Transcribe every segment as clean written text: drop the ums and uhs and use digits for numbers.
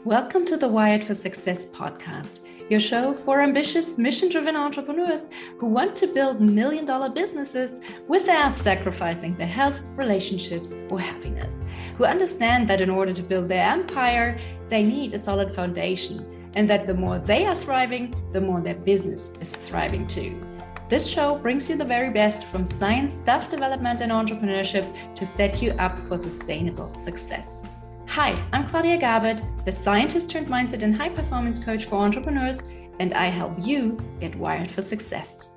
Welcome to the Wired for Success podcast, your show for ambitious, mission-driven entrepreneurs who want to build million-dollar businesses without sacrificing their health, relationships, or happiness, who understand that in order to build their empire, they need a solid foundation, and that the more they are thriving, the more their business is thriving too. This show brings you the very best from science, self-development, and entrepreneurship to set you up for sustainable success. Hi, I'm Claudia Garbutt, the scientist turned mindset and high-performance coach for entrepreneurs, and I help you get wired for success.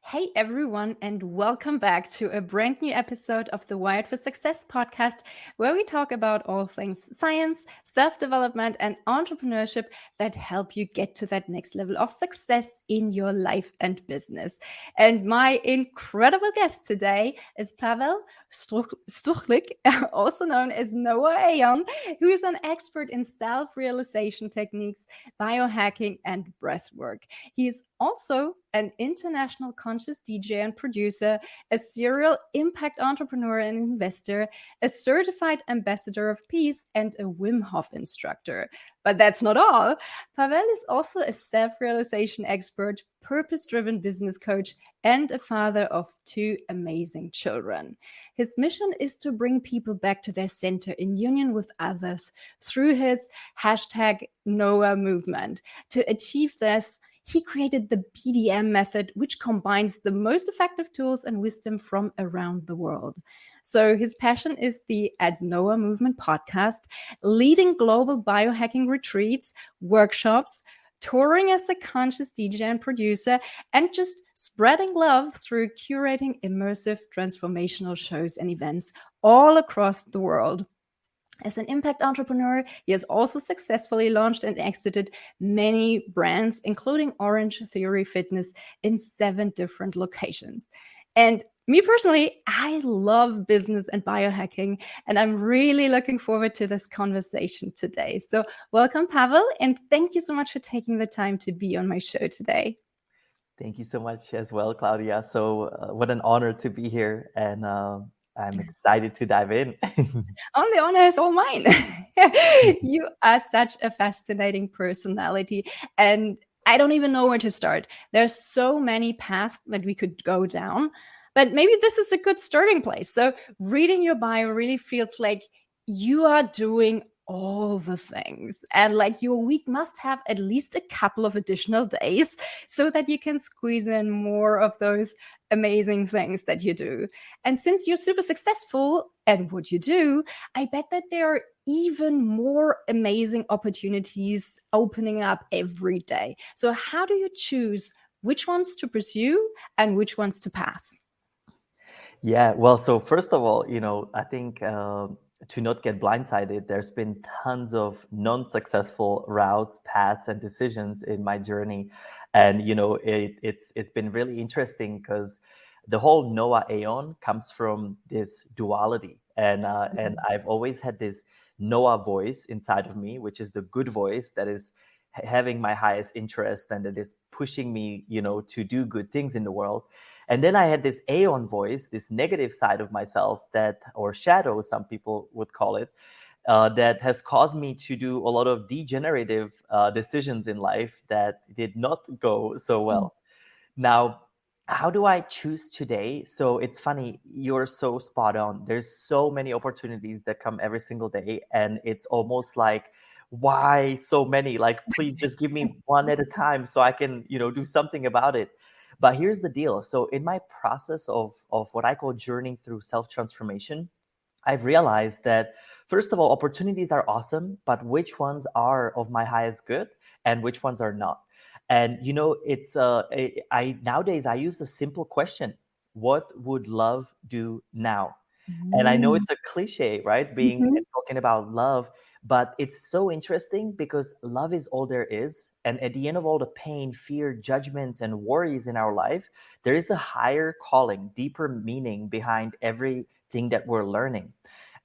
Hey everyone, and welcome back to a brand new episode of the Wired for Success podcast, where we talk about all things science, self-development, and entrepreneurship that help you get to that next level of success in your life and business. And my incredible guest today is Pavel Stuchlik, also known as NOA AON, who is an expert in self-realization techniques, biohacking, and breathwork. He is also an international conscious DJ and producer, a serial impact entrepreneur and investor, a certified ambassador of peace, and a Wim Hof instructor. But that's not all. Pavel is also a self-realization expert, purpose-driven business coach, and a father of 2 amazing children. His mission is to bring people back to their center in union with others through his #NOA movement. To achieve this, he created the BDM method, which combines the most effective tools and wisdom from around the world. So his passion is the @NOA Movement podcast, leading global biohacking retreats, workshops, touring as a conscious DJ and producer, and just spreading love through curating immersive transformational shows and events all across the world. As an impact entrepreneur, he has also successfully launched and exited many brands, including Orange Theory Fitness, in 7 different locations. And me personally, I love business and biohacking, and I'm really looking forward to this conversation today. So welcome, Pavel, and thank you so much for taking the time to be on my show today. Thank you so much as well, Claudia. So what an honor to be here, and I'm excited to dive in. The honor is all mine. You are such a fascinating personality, and I don't even know where to start. There's so many paths that we could go down, but maybe this is a good starting place. So reading your bio really feels like you are doing all the things, and like your week must have at least a couple of additional days so that you can squeeze in more of those amazing things that you do. And since you're super successful at what you do, I bet that there are even more amazing opportunities opening up every day. So how do you choose which ones to pursue and which ones to pass? Yeah, well, so first of all, I think to not get blindsided, there's been tons of non-successful routes, paths, and decisions in my journey. And, it's been really interesting because the whole NOA AON comes from this duality. And I've always had this NOA voice inside of me, which is the good voice that is having my highest interest and that is pushing me, to do good things in the world. And then I had this AON voice, this negative side of myself or shadow, some people would call it, that has caused me to do a lot of degenerative decisions in life that did not go so well. Now, how do I choose today? So it's funny, you're so spot on. There's so many opportunities that come every single day, and it's almost like, why so many? Like, please just give me one at a time so I can, do something about it. But here's the deal. So in my process of what I call journeying through self-transformation, I've realized that, first of all, opportunities are awesome, but which ones are of my highest good and which ones are not? And, it's nowadays I use a simple question: what would love do now? And I know it's a cliche, right? Talking about love, but it's so interesting because love is all there is. And at the end of all the pain, fear, judgments, and worries in our life, there is a higher calling, deeper meaning behind everything that we're learning.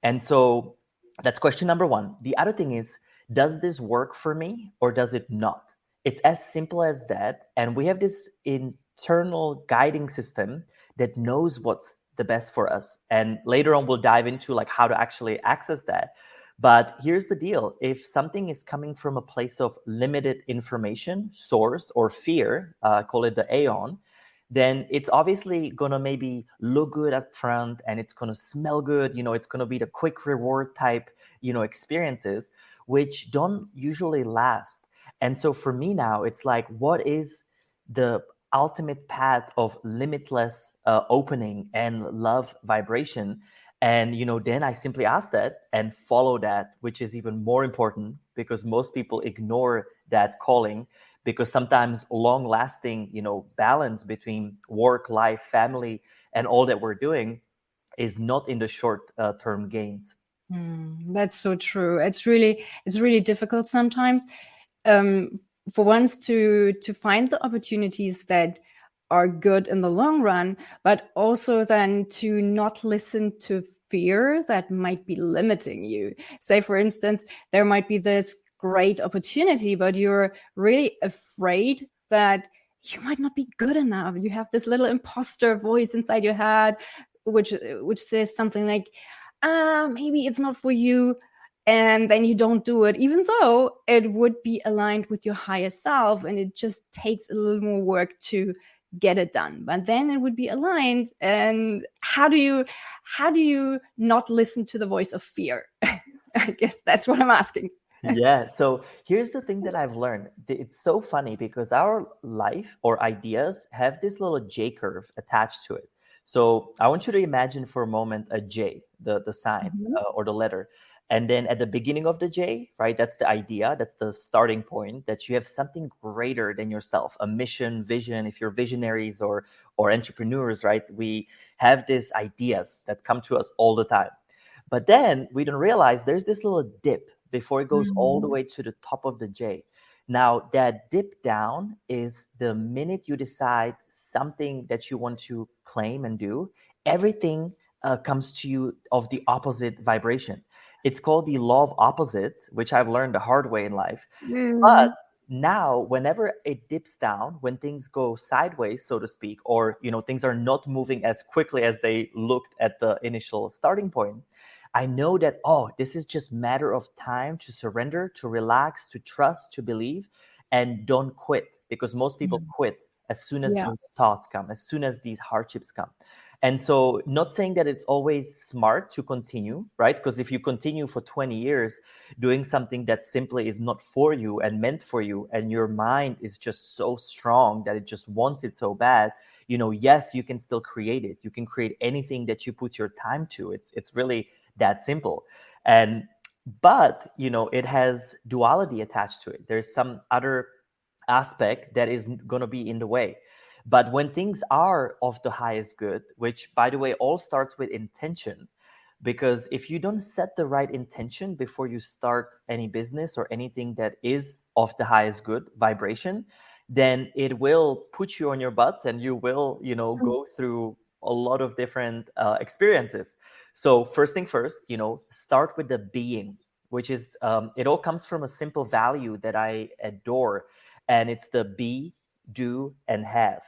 And so that's question number 1. The other thing is, does this work for me or does it not? It's as simple as that. And we have this internal guiding system that knows what's the best for us. And later on, we'll dive into like how to actually access that. But here's the deal: if something is coming from a place of limited information, source, or fear, call it the AON, then it's obviously gonna maybe look good up front and it's gonna smell good. It's gonna be the quick reward type, experiences, which don't usually last. And so for me now, it's like, what is the ultimate path of limitless opening and love vibration? And then I simply ask that and follow that, which is even more important because most people ignore that calling, because sometimes long lasting balance between work, life, family, and all that we're doing is not in the short term gains. That's so true. It's really difficult sometimes, um, for once to find the opportunities that are good in the long run, but also then to not listen to fear that might be limiting you. Say, for instance, there might be this great opportunity, but you're really afraid that you might not be good enough. You have this little imposter voice inside your head, which says something like, maybe it's not for you. And then you don't do it, even though it would be aligned with your higher self. And it just takes a little more work to get it done. But then it would be aligned. And how do you not listen to the voice of fear? I guess that's what I'm asking. Yeah. So here's the thing that I've learned. It's so funny because our life or ideas have this little J curve attached to it. So I want you to imagine for a moment a J, the sign Mhm. or the letter. And then at the beginning of the J, right, that's the idea, that's the starting point, that you have something greater than yourself, a mission, vision. If you're visionaries or entrepreneurs, right, we have these ideas that come to us all the time. But then we don't realize there's this little dip before it goes all the Mhm. way to the top of the J. Now, that dip down is the minute you decide something that you want to claim and do, everything comes to you of the opposite vibration. It's called the law of opposites, which I've learned the hard way in life. But Mm. now, whenever it dips down, when things go sideways, so to speak, or things are not moving as quickly as they looked at the initial starting point, I know that, oh, this is just matter of time to surrender, to relax, to trust, to believe, and don't quit, because most people Mm. quit as soon as Yeah. those thoughts come, as soon as these hardships come. And so, not saying that it's always smart to continue, right? Because if you continue for 20 years doing something that simply is not for you and meant for you, and your mind is just so strong that it just wants it so bad, yes, you can still create it. You can create anything that you put your time to. It's really that simple. And but it has duality attached to it. There's some other aspect that is going to be in the way. But when things are of the highest good, which by the way all starts with intention, because if you don't set the right intention before you start any business or anything that is of the highest good vibration, then it will put you on your butt and you will go through a lot of different experiences. So first thing first, start with the being, which is it all comes from a simple value that I adore, and it's the be, do, and have.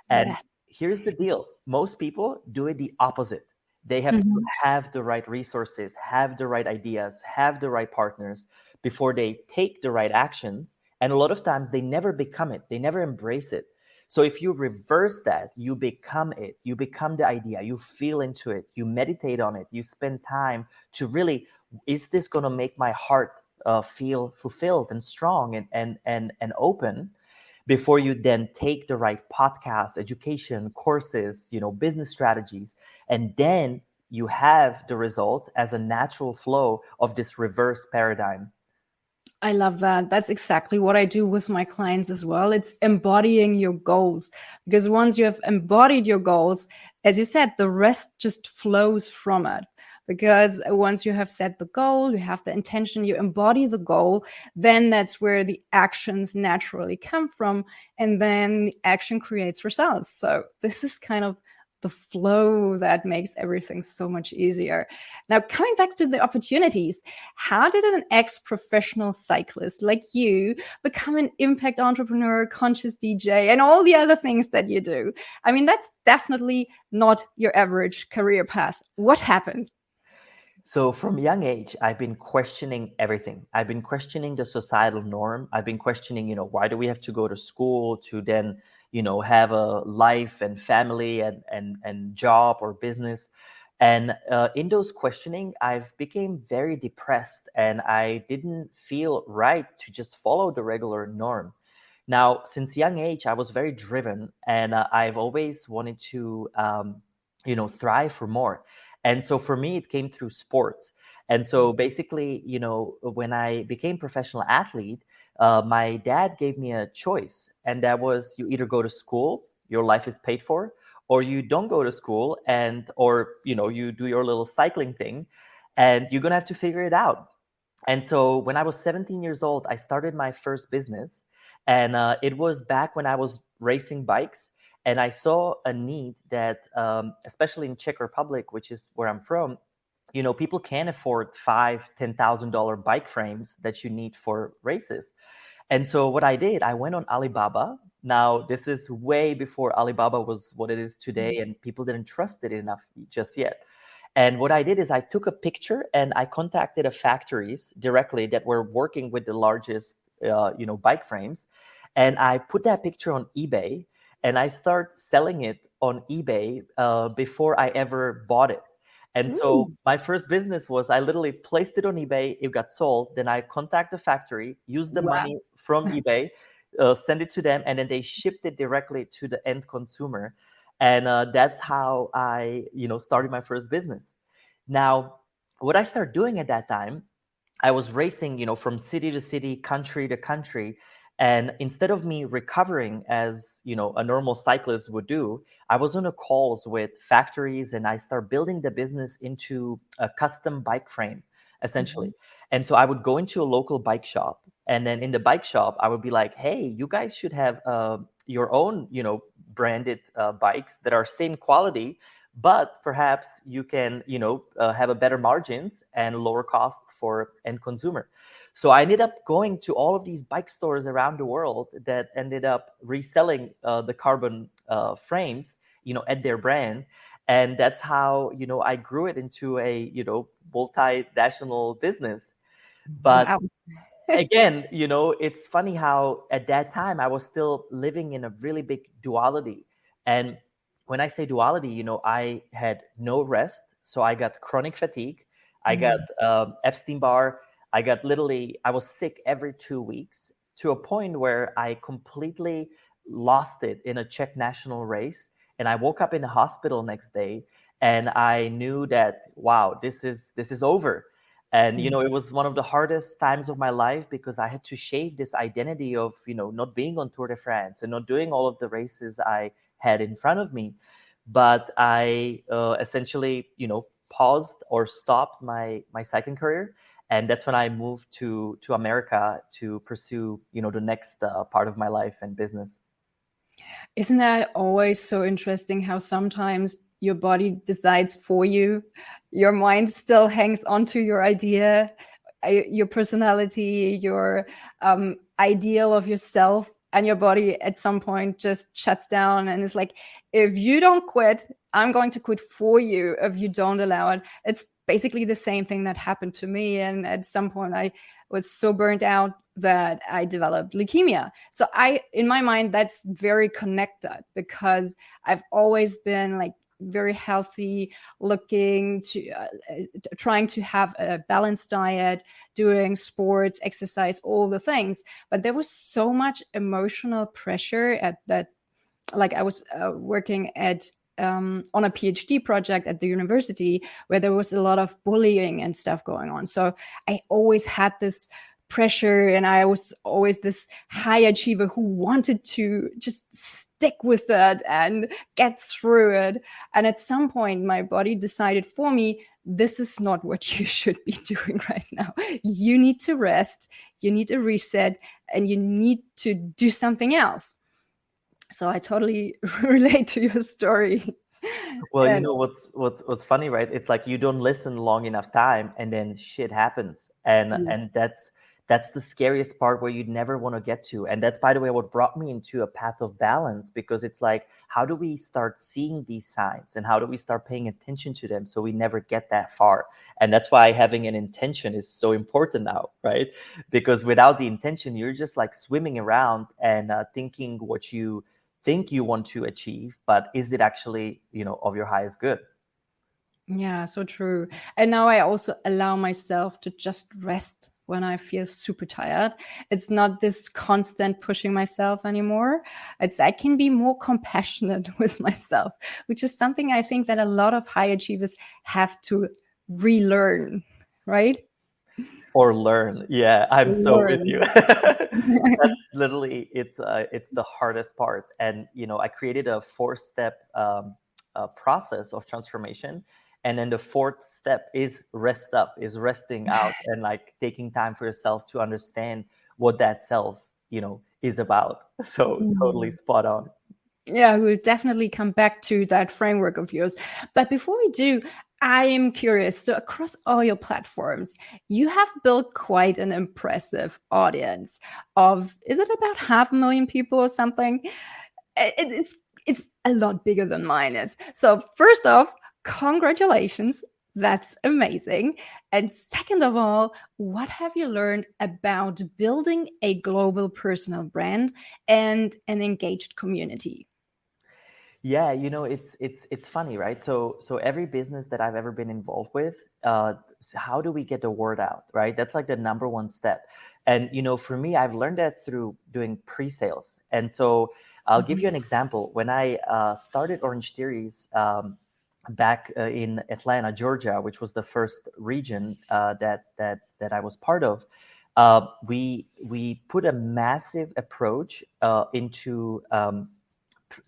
And Yes. here's the deal: most people do it the opposite. They have to Mhm. have the right resources, have the right ideas, have the right partners before they take the right actions. And a lot of times they never become it, they never embrace it. So if you reverse that, you become it, you become the idea, you feel into it, you meditate on it, you spend time to really, is this going to make my heart feel fulfilled and strong and open, before you then take the right podcast, education, courses, business strategies, and then you have the results as a natural flow of this reverse paradigm. I love that. That's exactly what I do with my clients as well. It's embodying your goals. Because once you have embodied your goals, as you said, the rest just flows from it. Because once you have set the goal, you have the intention, you embody the goal, then that's where the actions naturally come from. And then the action creates results. So this is kind of the flow that makes everything so much easier. Now, coming back to the opportunities, how did an ex-professional cyclist like you become an impact entrepreneur, conscious DJ, and all the other things that you do? I mean, that's definitely not your average career path. What happened? So from a young age, I've been questioning everything. I've been questioning the societal norm. I've been questioning, why do we have to go to school to then, have a life and family and job or business. And in those questioning, I've became very depressed, and I didn't feel right to just follow the regular norm. Now, since young age, I was very driven, and I've always wanted to, thrive for more. And so for me, it came through sports. And so basically, when I became professional athlete, my dad gave me a choice, and that was you either go to school, your life is paid for, or you don't go to school or you do your little cycling thing, and you're gonna have to figure it out. And so when I was 17 years old, I started my first business. And it was back when I was racing bikes. And I saw a need that, especially in Czech Republic, which is where I'm from, people can't afford $5,000, $10,000 bike frames that you need for races. And so what I did, I went on Alibaba. Now, this is way before Alibaba was what it is today, and people didn't trust it enough just yet. And what I did is I took a picture and I contacted a factories directly that were working with the largest, bike frames. And I put that picture on eBay, and I start selling it on eBay before I ever bought it. And so Ooh, my first business was I literally placed it on eBay, it got sold, then I contact the factory, use the wow. money from eBay, send it to them, and then they shipped it directly to the end consumer. And that's how I, started my first business. Now, what I started doing at that time, I was racing, from city to city, country to country. And instead of me recovering as, a normal cyclist would do, I was on a calls with factories, and I start building the business into a custom bike frame, essentially. Mhm. And so I would go into a local bike shop. And then in the bike shop, I would be like, hey, you guys should have your own, branded bikes that are same quality, but perhaps you can have a better margins and lower cost for end consumer. So I ended up going to all of these bike stores around the world that ended up reselling the carbon frames at their brand. And that's how I grew it into a multinational business. But Wow. again, it's funny how at that time I was still living in a really big duality. And when I say duality, I had no rest. So I got chronic fatigue. I got Mm. Epstein Barr. I was sick every 2 weeks to a point where I completely lost it in a Czech national race. And I woke up in the hospital next day, and I knew that, wow, this is over. And Mm. it was one of the hardest times of my life because I had to shave this identity of not being on Tour de France and not doing all of the races I had in front of me. But I essentially paused or stopped my cycling career, and that's when I moved to America to pursue the next part of my life and business. Isn't that always so interesting how sometimes your body decides for you? Your mind still hangs onto your idea, your personality, your ideal of yourself, and your body at some point just shuts down and is like, if you don't quit, I'm going to quit for you if you don't allow it. It's basically the same thing that happened to me. And at some point, I was so burnt out that I developed leukemia. So in my mind, that's very connected because I've always been like very healthy, looking to trying to have a balanced diet, doing sports, exercise, all the things. But there was so much emotional pressure at that. Like I was working at on a PhD project at the university where there was a lot of bullying and stuff going on. So I always had this pressure, and I was always this high achiever who wanted to just stick with it and get through it. And at some point, my body decided for me, this is not what you should be doing right now. You need to rest, you need a reset, and you need to do something else. So I totally relate to your story. Well, And what's funny, right? It's like you don't listen long enough time, and then shit happens, and yeah. and that's the scariest part where you'd never want to get to. And that's, by the way, what brought me into a path of balance, because it's like, how do we start seeing these signs and how do we start paying attention to them so we never get that far? And that's why having an intention is so important now, right? Because without the intention, you're just like swimming around and thinking what you think you want to achieve, but is it actually, of your highest good? Yeah, so true. And now I also allow myself to just rest when I feel super tired. It's not this constant pushing myself anymore. I can be more compassionate with myself, which is something I think that a lot of high achievers have to relearn, right? Or learn. Yeah, I'm so with you. Learn. That's literally, it's the hardest part. And I created a 4-step process of transformation, and then the fourth step is rest up, is resting out, and like taking time for yourself to understand what that self is about. So totally Mm. spot on. Yeah, we'll definitely come back to that framework of yours. But before we do, I am curious. So, across all your platforms, you have built quite an impressive audience of, is it about 500,000 people or something? It's a lot bigger than mine is. So, first off, congratulations. That's amazing. And second of all, what have you learned about building a global personal brand and an engaged community? Yeah, it's funny, right? So every business that I've ever been involved with, how do we get the word out, right? That's like the number one step. And for me, I've learned that through doing pre-sales. And so I'll give you Mhm. an example. When I started Orange Theories back in Atlanta, Georgia, which was the first region that I was part of, we put a massive approach into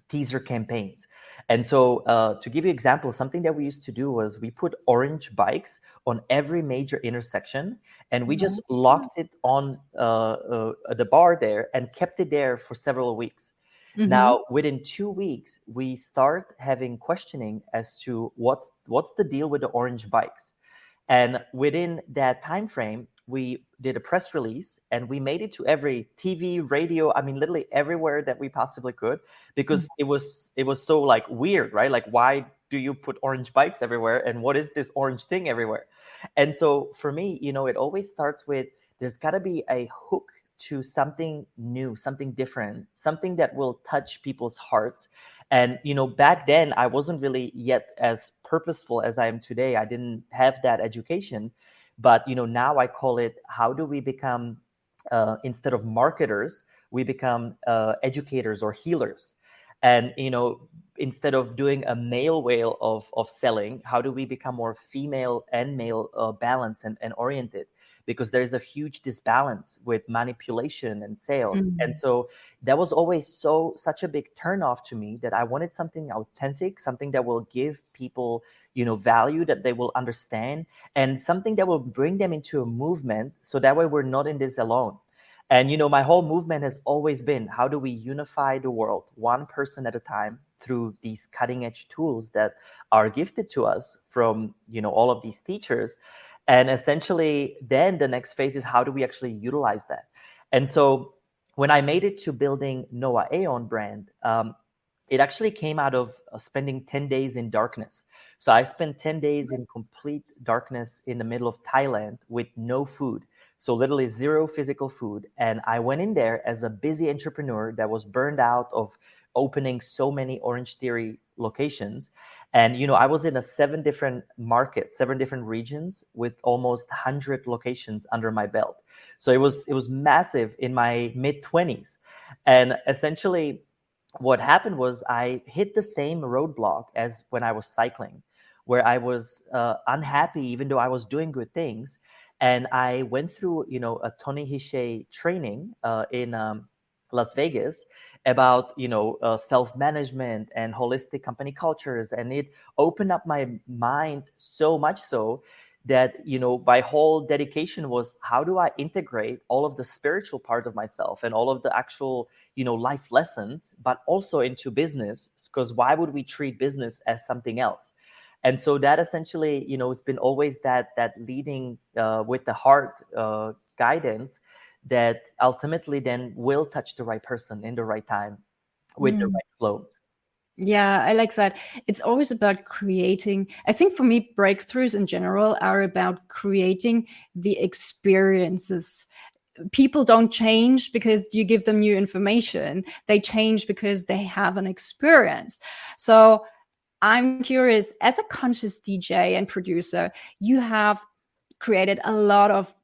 teaser campaigns. And so, to give you example, something that we used to do was we put orange bikes on every major intersection, and we just Mhm. locked it on the bar there and kept it there for several weeks. Mhm. Now, within 2 weeks, we start having questioning as to what's the deal with the orange bikes. And within that time frame, we did a press release and we made it to every TV, radio, I mean, literally everywhere that we possibly could, because it was so like weird, right? Like, why do you put orange bikes everywhere? And what is this orange thing everywhere? And so for me, it always starts with, there's got to be a hook to something new, something different, something that will touch people's hearts. And back then I wasn't really yet as purposeful as I am today. I didn't have that education. But now I call it, how do we become, instead of marketers, we become educators or healers. And instead of doing a male way of selling, how do we become more female and male balanced and oriented? Because there's a huge disbalance with manipulation and sales. And Mhm. so that was always such a big turnoff to me, that I wanted something authentic, something that will give people value, that they will understand, and something that will bring them into a movement, so that way we're not in this alone. And my whole movement has always been, how do we unify the world one person at a time through these cutting edge tools that are gifted to us from all of these teachers. And essentially then the next phase is, how do we actually utilize that? And so when I made it to building NOA AON brand, it actually came out of spending 10 days in darkness. So I spent 10 days in complete darkness in the middle of Thailand with no food. So literally zero physical food. And I went in there as a busy entrepreneur that was burned out of opening so many Orange Theory locations. And I was in 7 different markets, 7 different regions, with almost 100 locations under my belt. So it was massive in my mid 20s. And essentially what happened was, I hit the same roadblock as when I was cycling, where I was unhappy even though I was doing good things. And I went through a Tony Hsieh training in Las Vegas about self-management and holistic company cultures, and it opened up my mind so much so that my whole dedication was, how do I integrate all of the spiritual part of myself and all of the actual life lessons, but also into business? Because why would we treat business as something else? And so that essentially, it's been always that leading with the heart guidance that ultimately then will touch the right person in the right time with the Mm. right flow. Yeah, I like that. It's always about creating. I think for me, breakthroughs in general are about creating the experiences. People don't change because you give them new information, they change because they have an experience. So I'm curious, as a conscious DJ and producer, you have created a lot of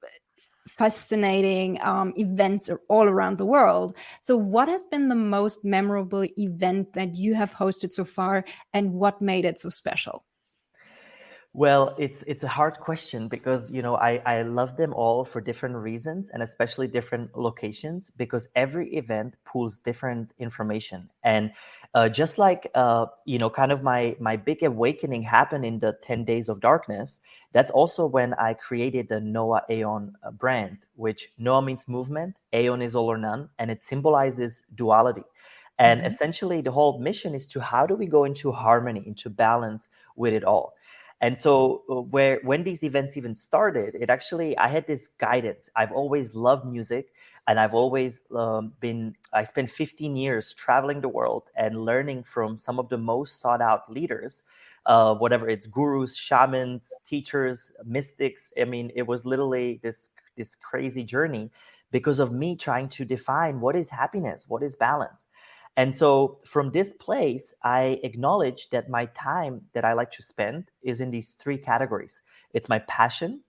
fascinating events all around the world. So, what has been the most memorable event that you have hosted so far, and what made it so special? Well, it's a hard question because I love them all for different reasons and especially different locations because every event pulls different information. And just like kind of my big awakening happened in the 10 days of darkness. That's also when I created the NOA AON brand, which NOA means movement, AON is all or none, and it symbolizes duality. And Mhm. essentially, the whole mission is to how do we go into harmony, into balance with it all. And so where when these events even started, it actually I had this guidance. I've always loved music, and I've always I spent 15 years traveling the world and learning from some of the most sought out leaders, whatever it's gurus, shamans, teachers, mystics. I mean, it was literally this crazy journey because of me trying to define what is happiness, what is balance. And so from this place, I acknowledge that my time that I like to spend is in these three categories. It's my passion,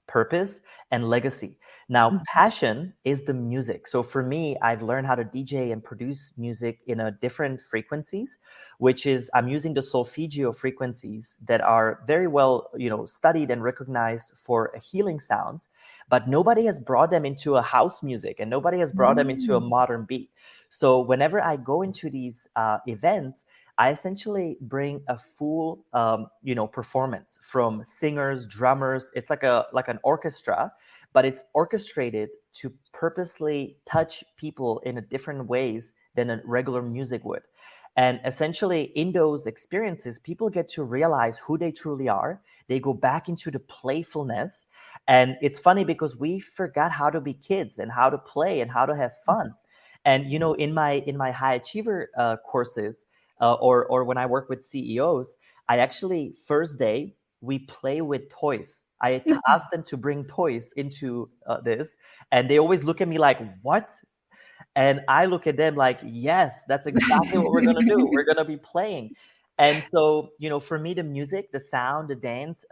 purpose, and legacy. Now, Mhm. passion is the music. So for me, I've learned how to DJ and produce music in a different frequencies, which is I'm using the solfeggio frequencies that are very well, studied and recognized for healing sounds, but nobody has brought them into a house music and nobody has brought them into a Mm. modern beat. So whenever I go into these events, I essentially bring a full, performance from singers, drummers. It's like an orchestra, but it's orchestrated to purposely touch people in a different ways than a regular music would. And essentially, in those experiences, people get to realize who they truly are. They go back into the playfulness, and it's funny because we forgot how to be kids and how to play and how to have fun. And in my high achiever courses, or when I work with CEOs, I actually first day we play with toys. I ask them to bring toys into this, and they always look at me like, "What?" And I look at them like, yes, that's exactly what we're going to do. We're going to be playing. And so, for me, the music, the sound, the dance,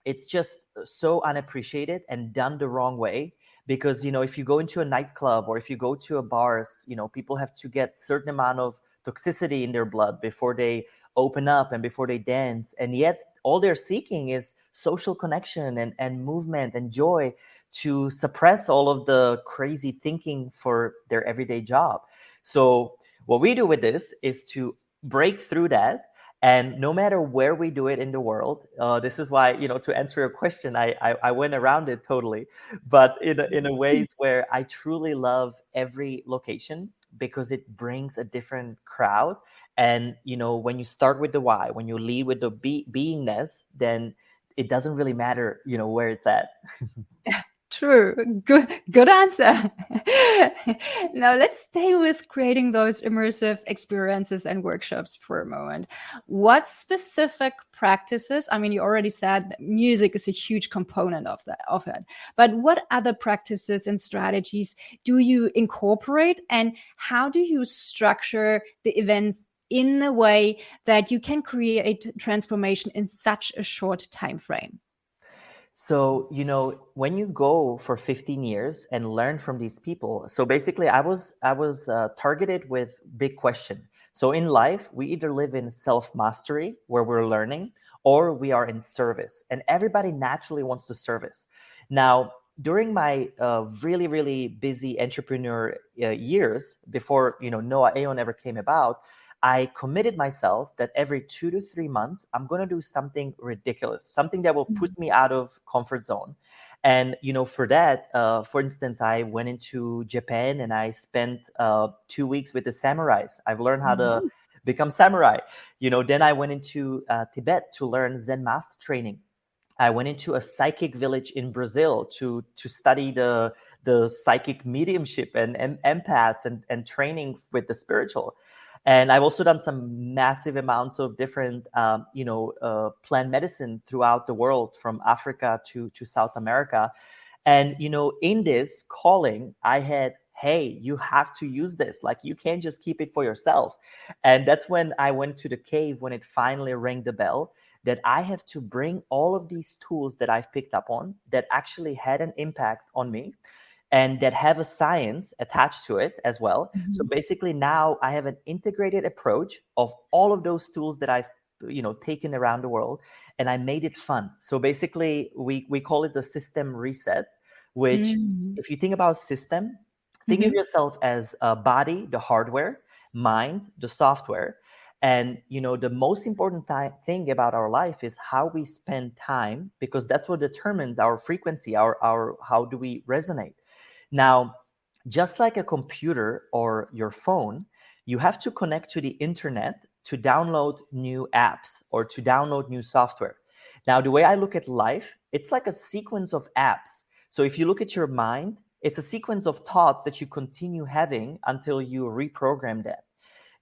it's just so unappreciated and done the wrong way. Because, if you go into a nightclub or if you go to a bars, people have to get certain amount of toxicity in their blood before they open up and before they dance. And yet all they're seeking is social connection and movement and joy to suppress all of the crazy thinking for their everyday job. So what we do with this is to break through that. And no matter where we do it in the world, this is why, to answer your question, I went around it totally, but in a ways where I truly love every location because it brings a different crowd. And, when you start with the why, when you lead with the beingness, then it doesn't really matter, where it's at. True. Good answer. Now let's stay with creating those immersive experiences and workshops for a moment. What specific practices? I mean, you already said that music is a huge component of it. But what other practices and strategies do you incorporate, and how do you structure the events in a way that you can create transformation in such a short time frame? So, when you go for 15 years and learn from these people, so basically I was targeted with big question. So in life, we either live in self-mastery where we're learning or we are in service. And everybody naturally wants to service. Now, during my really, really busy entrepreneur years before, Noah Aon ever came about, I committed myself that every 2 to 3 months, I'm going to do something ridiculous, something that will put me out of comfort zone. And, for that, for instance, I went into Japan and I spent 2 weeks with the samurais. I've learned how to become samurai. Then I went into Tibet to learn Zen master training. I went into a psychic village in Brazil to study the psychic mediumship and empaths and training with the spiritual. And I've also done some massive amounts of different, plant medicine throughout the world, from Africa to South America. And, in this calling, I had, hey, you have to use this. Like, you can't just keep it for yourself. And that's when I went to the cave, when it finally rang the bell, that I have to bring all of these tools that I've picked up on that actually had an impact on me and that have a science attached to it as well. So basically now I have an integrated approach of all of those tools that I've taken around the world, and I made it fun. So basically we call it the system reset, which, Mm. if you think about system, think of Mhm. yourself as a body, the hardware, mind, the software. And the most important thing about our life is how we spend time, because that's what determines our frequency, our how do we resonate. Now, just like a computer or your phone, you have to connect to the internet to download new apps or to download new software. Now, the way I look at life, it's like a sequence of apps. So if you look at your mind, it's a sequence of thoughts that you continue having until you reprogram them.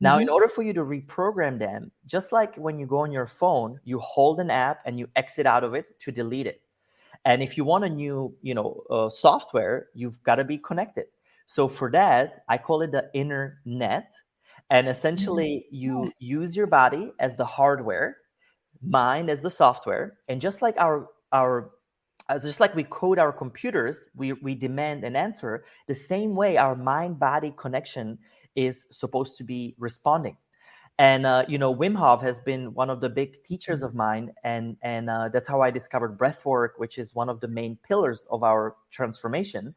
Now, in Mhm. order for you to reprogram them, just like when you go on your phone, you hold an app and you exit out of it to delete it. And if you want a new, software, you've got to be connected. So for that, I call it the inner net. And essentially, you use your body as the hardware, mind as the software, and just like we code our computers, we demand an answer. The same way, our mind body connection is supposed to be responding. And Wim Hof has been one of the big teachers of mine, and that's how I discovered breath work, which is one of the main pillars of our transformation.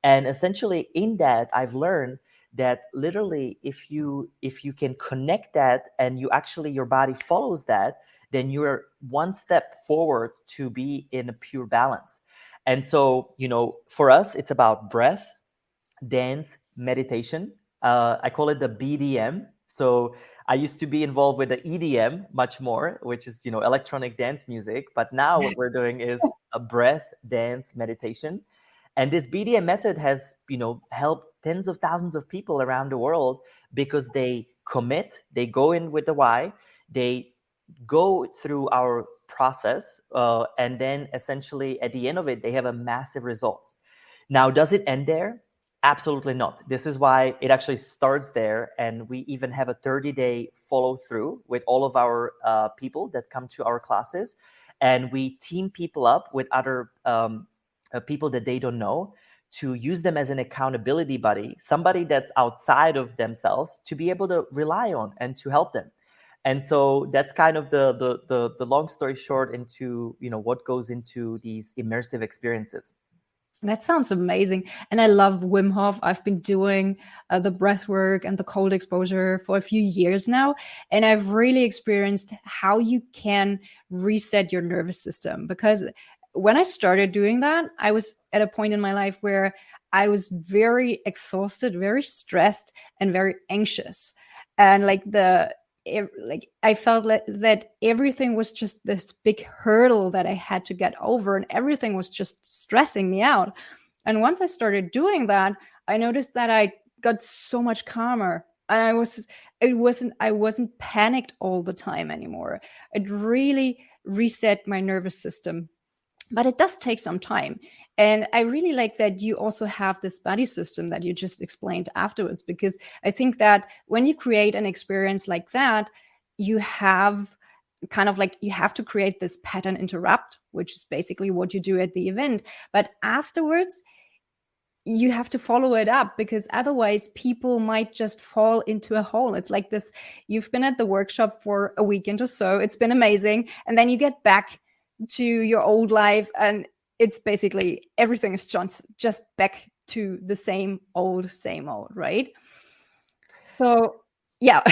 And essentially, in that, I've learned that literally, if you can connect that, and you actually, your body follows that, then you're one step forward to be in a pure balance. And so, for us, it's about breath, dance, meditation. I call it the BDM. So I used to be involved with the EDM much more, which is electronic dance music. But now what we're doing is a breath, dance, meditation. And this BDM method has helped tens of thousands of people around the world, because they commit, they go in with the why, they go through our process, and then essentially at the end of it, they have a massive results. Now, does it end there? Absolutely not. This is why it actually starts there. And we even have a 30-day follow through with all of our people that come to our classes. And we team people up with other people that they don't know, to use them as an accountability buddy, somebody that's outside of themselves, to be able to rely on and to help them. And so that's kind of the long story short into what goes into these immersive experiences. That sounds amazing. And I love Wim Hof. I've been doing the breath work and the cold exposure for a few years now. And I've really experienced how you can reset your nervous system. Because when I started doing that, I was at a point in my life where I was very exhausted, very stressed, and very anxious. And like I felt that everything was just this big hurdle that I had to get over, and everything was just stressing me out. And once I started doing that, I noticed that I got so much calmer, and I wasn't panicked all the time anymore. It really reset my nervous system, but it does take some time. And I really like that you also have this buddy system that you just explained afterwards, because I think that when you create an experience like that, you have kind of like, you have to create this pattern interrupt, which is basically what you do at the event. But afterwards, you have to follow it up, because otherwise people might just fall into a hole. It's like this: you've been at the workshop for a weekend or so, it's been amazing, and then you get back to your old life, and it's basically everything is just back to the same old, right? So yeah.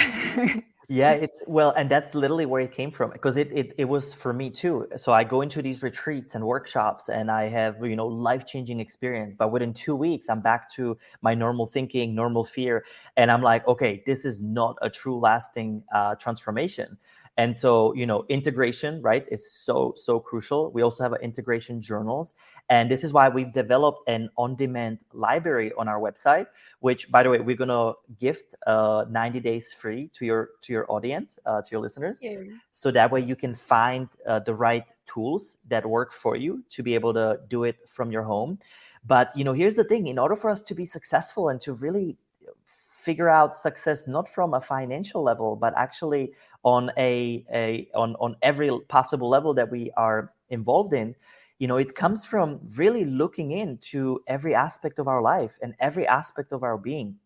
Yeah, it's well, and that's literally where it came from, because it was for me too. So I go into these retreats and workshops and I have, life-changing experience, but within 2 weeks I'm back to my normal thinking, normal fear, and I'm like, okay, this is not a true lasting transformation. And so, integration, right, is so crucial. We also have integration journals, and this is why we've developed an on-demand library on our website, which, by the way, we're gonna gift 90 days free to your audience, to your listeners, Yeah. so that way you can find the right tools that work for you to be able to do it from your home. But here's the thing: in order for us to be successful and to really figure out success, not from a financial level, but actually on on every possible level that we are involved in, it comes from really looking into every aspect of our life and every aspect of our being.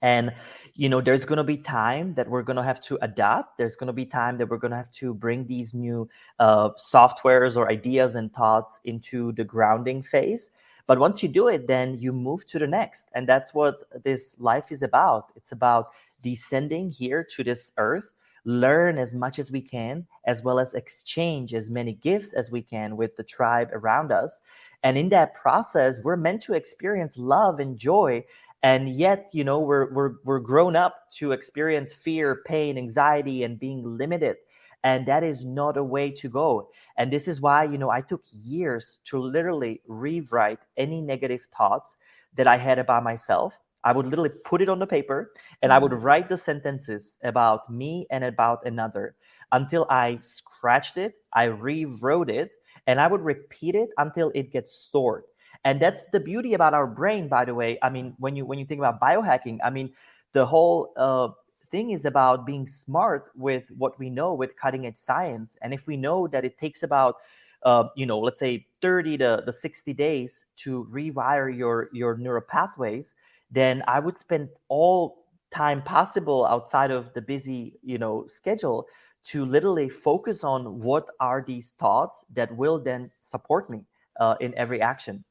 And there's going to be time that we're going to have to adapt. There's going to be time that we're going to have to bring these new softwares or ideas and thoughts into the grounding phase. But once you do it, then you move to the next, and that's what this life is about. It's about descending here to this earth, learn as much as we can, as well as exchange as many gifts as we can with the tribe around us. And in that process, we're meant to experience love and joy. And yet, we're grown up to experience fear, pain, anxiety, and being limited. And that is not a way to go. And this is why, I took years to literally rewrite any negative thoughts that I had about myself. I would literally put it on the paper and I would write the sentences about me and about another until I scratched it, I rewrote it, and I would repeat it until it gets stored. And that's the beauty about our brain, by the way. I mean, when you think about biohacking, I mean, the whole thing is about being smart with what we know with cutting edge science. And if we know that it takes about let's say 30 to the 60 days to rewire your neural pathways, then I would spend all time possible outside of the busy schedule to literally focus on what are these thoughts that will then support me in every action.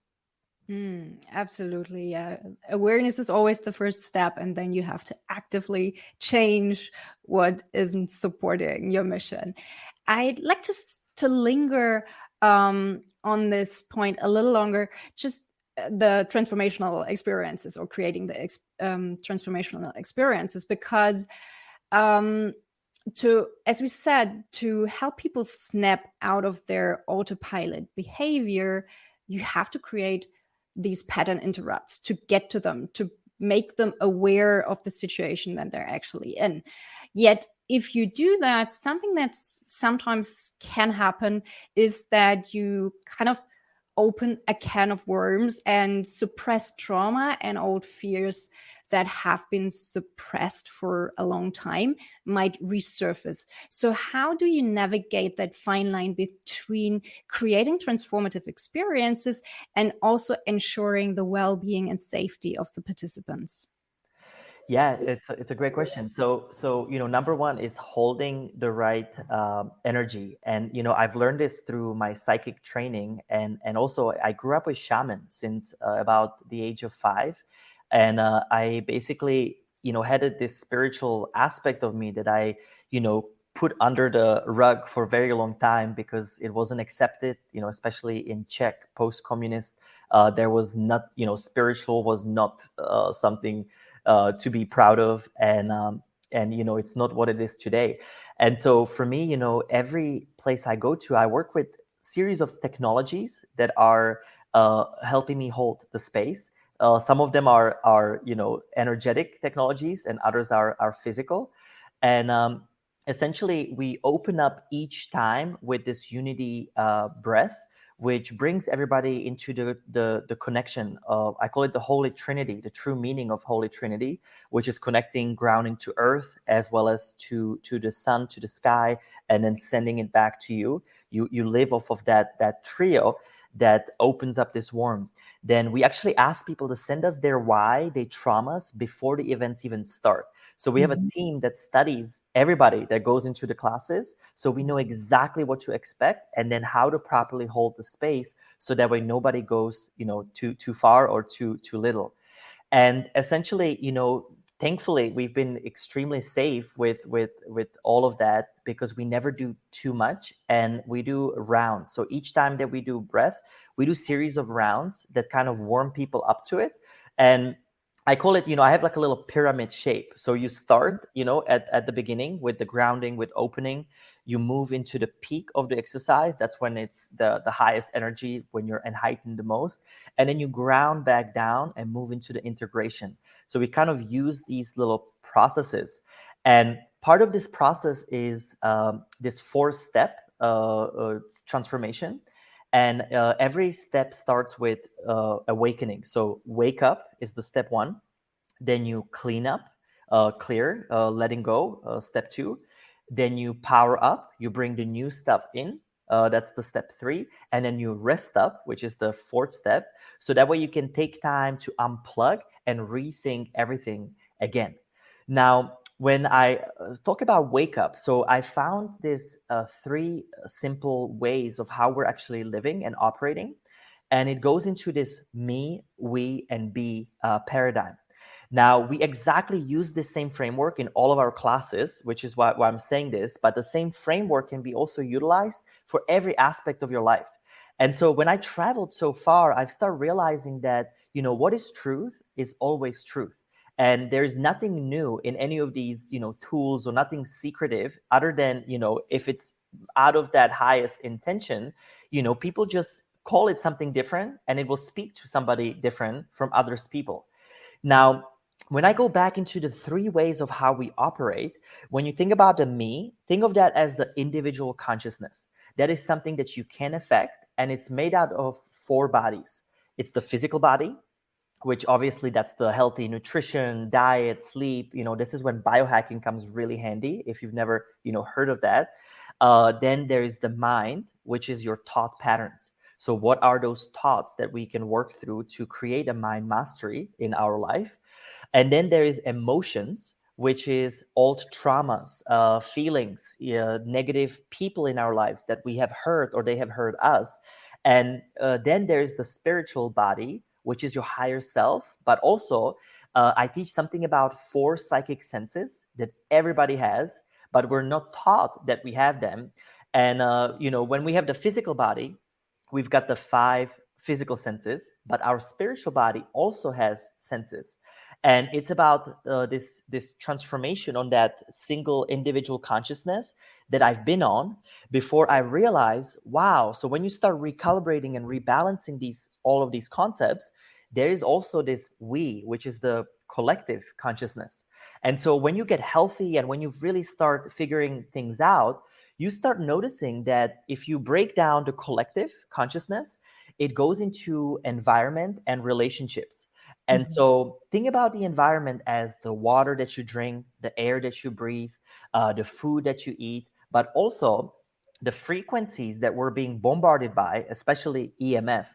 Absolutely. Yeah. Awareness is always the first step, and then you have to actively change what isn't supporting your mission. I'd like to linger on this point a little longer, just the transformational experiences or creating the transformational experiences, because um, as we said, to help people snap out of their autopilot behavior, you have to create these pattern interrupts to get to them, to make them aware of the situation that they're actually in. Yet, if you do that, something that sometimes can happen is that you kind of open a can of worms and suppress trauma and old fears that have been suppressed for a long time might resurface. So, how do you navigate that fine line between creating transformative experiences and also ensuring the well being and safety of the participants? Yeah, it's a great question. So number one is holding the right energy, and I've learned this through my psychic training, and also I grew up with shamans since about the age of 5, and I basically had this spiritual aspect of me that I put under the rug for a very long time because it wasn't accepted, especially in Czech post-communist. There was not, spiritual was not something to be proud of, and it's not what it is today. And so for me, every place I go to, I work with series of technologies that are helping me hold the space. Some of them are energetic technologies, and others are physical. And essentially, we open up each time with this unity breath, which brings everybody into the connection of, I call it the Holy Trinity, the true meaning of Holy Trinity, which is connecting grounding to earth as well as to the sun, to the sky, and then sending it back to you. You live off of that trio that opens up this warmth. Then we actually ask people to send us their why, their traumas before the events even start. So we have a team that studies everybody that goes into the classes, so we know exactly what to expect and then how to properly hold the space, so that way nobody goes too far or too little. And essentially, thankfully we've been extremely safe with all of that, because we never do too much, and we do rounds. So each time that we do breath, we do series of rounds that kind of warm people up to it. And I call it, I have like a little pyramid shape. So you start, at the beginning with the grounding, with opening. You move into the peak of the exercise. That's when it's the highest energy, when you're and heightened the most. And then you ground back down and move into the integration. So we kind of use these little processes. And part of this process is this 4-step transformation. And every step starts with awakening. So wake up is the step 1. Then you clean up, clear, letting go, step 2. Then you power up, you bring the new stuff in. That's the step 3. And then you rest up, which is the 4th step. So that way you can take time to unplug and rethink everything again. Now, when I talk about wake up, so I found this 3 simple ways of how we're actually living and operating. And it goes into this me, we, and be paradigm. Now, we exactly use the same framework in all of our classes, which is why I'm saying this, but the same framework can be also utilized for every aspect of your life. And so when I traveled so far, I've started realizing that, what is truth is always truth. And there's nothing new in any of these, tools, or nothing secretive, other than, if it's out of that highest intention, people just call it something different, and it will speak to somebody different from others people. Now, when I go back into the 3 ways of how we operate, when you think about the me, think of that as the individual consciousness. That is something that you can affect, and it's made out of 4 bodies. It's the physical body, which obviously that's the healthy nutrition, diet, sleep. This is when biohacking comes really handy, if you've never, heard of that. Then there is the mind, which is your thought patterns. So what are those thoughts that we can work through to create a mind mastery in our life? And then there is emotions, which is old traumas, feelings, negative people in our lives that we have hurt or they have hurt us. And then there's the spiritual body, which is your higher self. But also, I teach something about 4 psychic senses that everybody has, but we're not taught that we have them. And, when we have the physical body, we've got the 5 physical senses, but our spiritual body also has senses. And it's about this transformation on that single individual consciousness that I've been on before I realize, wow. So when you start recalibrating and rebalancing all of these concepts, there is also this we, which is the collective consciousness. And so when you get healthy and when you really start figuring things out, you start noticing that if you break down the collective consciousness, it goes into environment and relationships. And so think about the environment as the water that you drink, the air that you breathe, the food that you eat, but also the frequencies that we're being bombarded by, especially EMF,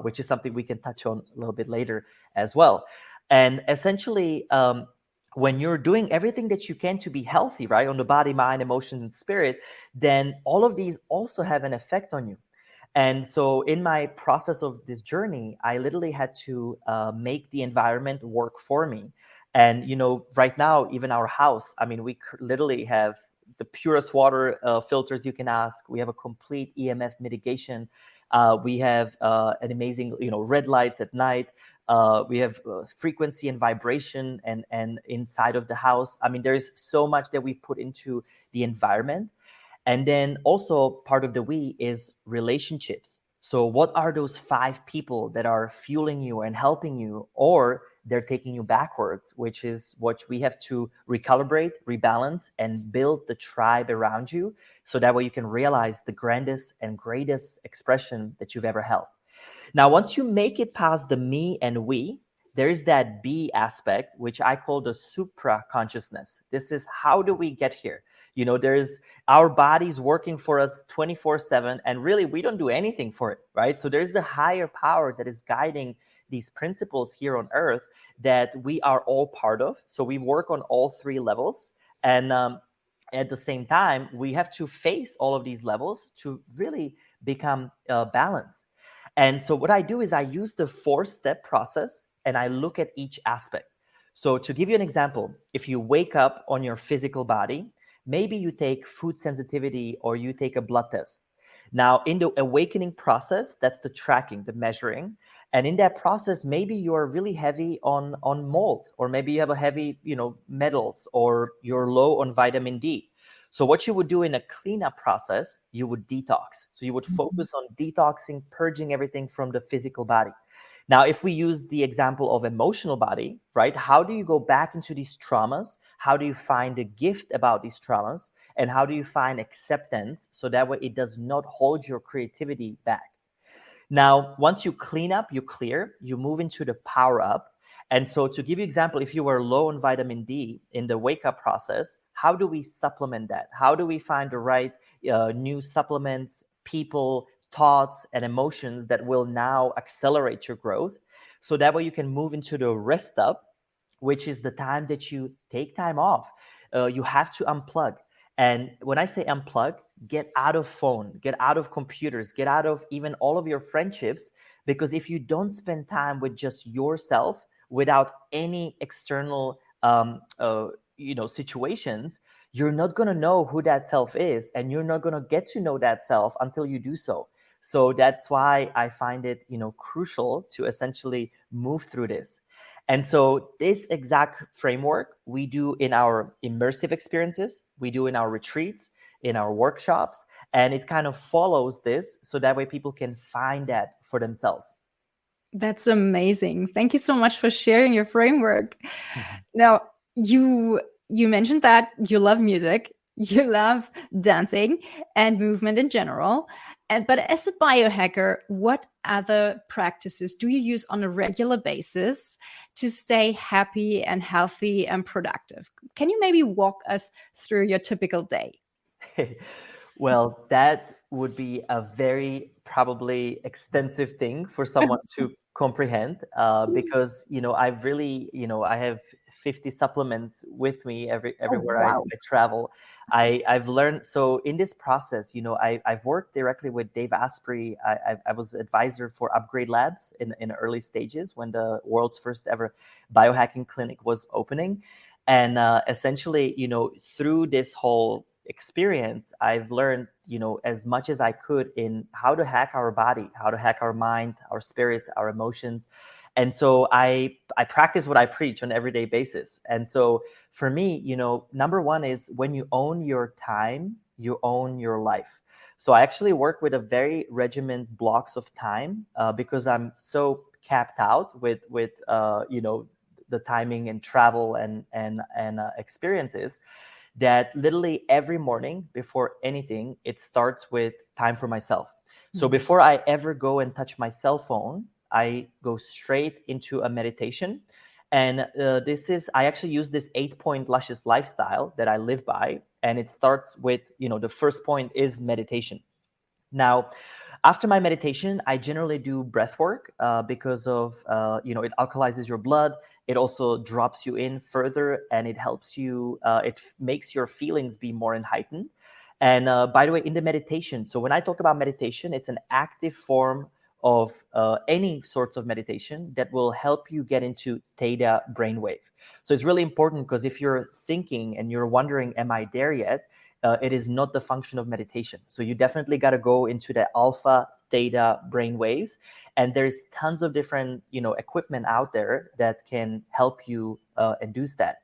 which is something we can touch on a little bit later as well. And essentially, when you're doing everything that you can to be healthy, right, on the body, mind, emotions, and spirit, then all of these also have an effect on you. And so in my process of this journey, I literally had to make the environment work for me. And, right now, even our house, I mean, we literally have the purest water filters you can ask. We have a complete EMF mitigation. We have an amazing, red lights at night. We have frequency and vibration and inside of the house. I mean, there's so much that we put into the environment. And then also part of the we is relationships. So what are those 5 people that are fueling you and helping you, or they're taking you backwards, which is what we have to recalibrate, rebalance, and build the tribe around you. So that way you can realize the grandest and greatest expression that you've ever held. Now, once you make it past the me and we, there is that be aspect, which I call the supra consciousness. This is how do we get here? There's our bodies working for us 24/7, and really we don't do anything for it, right? So there's the higher power that is guiding these principles here on earth that we are all part of. So we work on all 3 levels. And at the same time, we have to face all of these levels to really become balanced. And so what I do is I use the 4-step process and I look at each aspect. So to give you an example, if you wake up on your physical body, maybe you take food sensitivity or you take a blood test. Now, in the awakening process, that's the tracking, the measuring. And in that process, maybe you are really heavy on mold, or maybe you have a heavy, metals, or you're low on vitamin D. So what you would do in a cleanup process, you would detox. So you would Mhm. focus on detoxing, purging everything from the physical body. Now, if we use the example of emotional body, right? How do you go back into these traumas? How do you find a gift about these traumas? And how do you find acceptance so that way it does not hold your creativity back? Now, once you clean up, you clear, you move into the power up. And so to give you example, if you were low on vitamin D in the wake up process, how do we supplement that? How do we find the right new supplements, people, thoughts, and emotions that will now accelerate your growth? So that way you can move into the rest up, which is the time that you take time off. You have to unplug. And when I say unplug, get out of phone, get out of computers, get out of even all of your friendships. Because if you don't spend time with just yourself without any external situations, you're not going to know who that self is, and you're not going to get to know that self until you do so. So that's why I find it crucial to essentially move through this. And so this exact framework we do in our immersive experiences, we do in our retreats, in our workshops, and it kind of follows this so that way people can find that for themselves. That's amazing. Thank you so much for sharing your framework. Mhm. Now, you mentioned that you love music, you love dancing and movement in general. But as a biohacker, what other practices do you use on a regular basis to stay happy and healthy and productive? Can you maybe walk us through your typical day? Well, that would be a very probably extensive thing for someone to comprehend, because I've really I have 50 supplements with me Oh, everywhere wow. I travel. I've learned, so in this process, I've worked directly with Dave Asprey. I was advisor for Upgrade Labs in early stages when the world's first ever biohacking clinic was opening. And essentially, through this whole experience, I've learned, as much as I could in how to hack our body, how to hack our mind, our spirit, our emotions. And so I practice what I preach on an everyday basis. And so for me, number one is when you own your time, you own your life. So I actually work with a very regiment blocks of time, because I'm so capped out with the timing and travel and experiences, that literally every morning before anything, it starts with time for myself. So Mhm. before I ever go and touch my cell phone, I go straight into a meditation. And I actually use this 8 point luscious lifestyle that I live by. And it starts with, the first point is meditation. Now, after my meditation, I generally do breath work, because of, it alkalizes your blood. It also drops you in further, and it helps you, makes your feelings be more heightened. And by the way, in the meditation, so when I talk about meditation, it's an active form of any sorts of meditation that will help you get into theta brainwave. So it's really important, because if you're thinking and you're wondering, am I there yet? It is not the function of meditation. So you definitely got to go into the alpha, theta brain waves, and there's tons of different equipment out there that can help you induce that.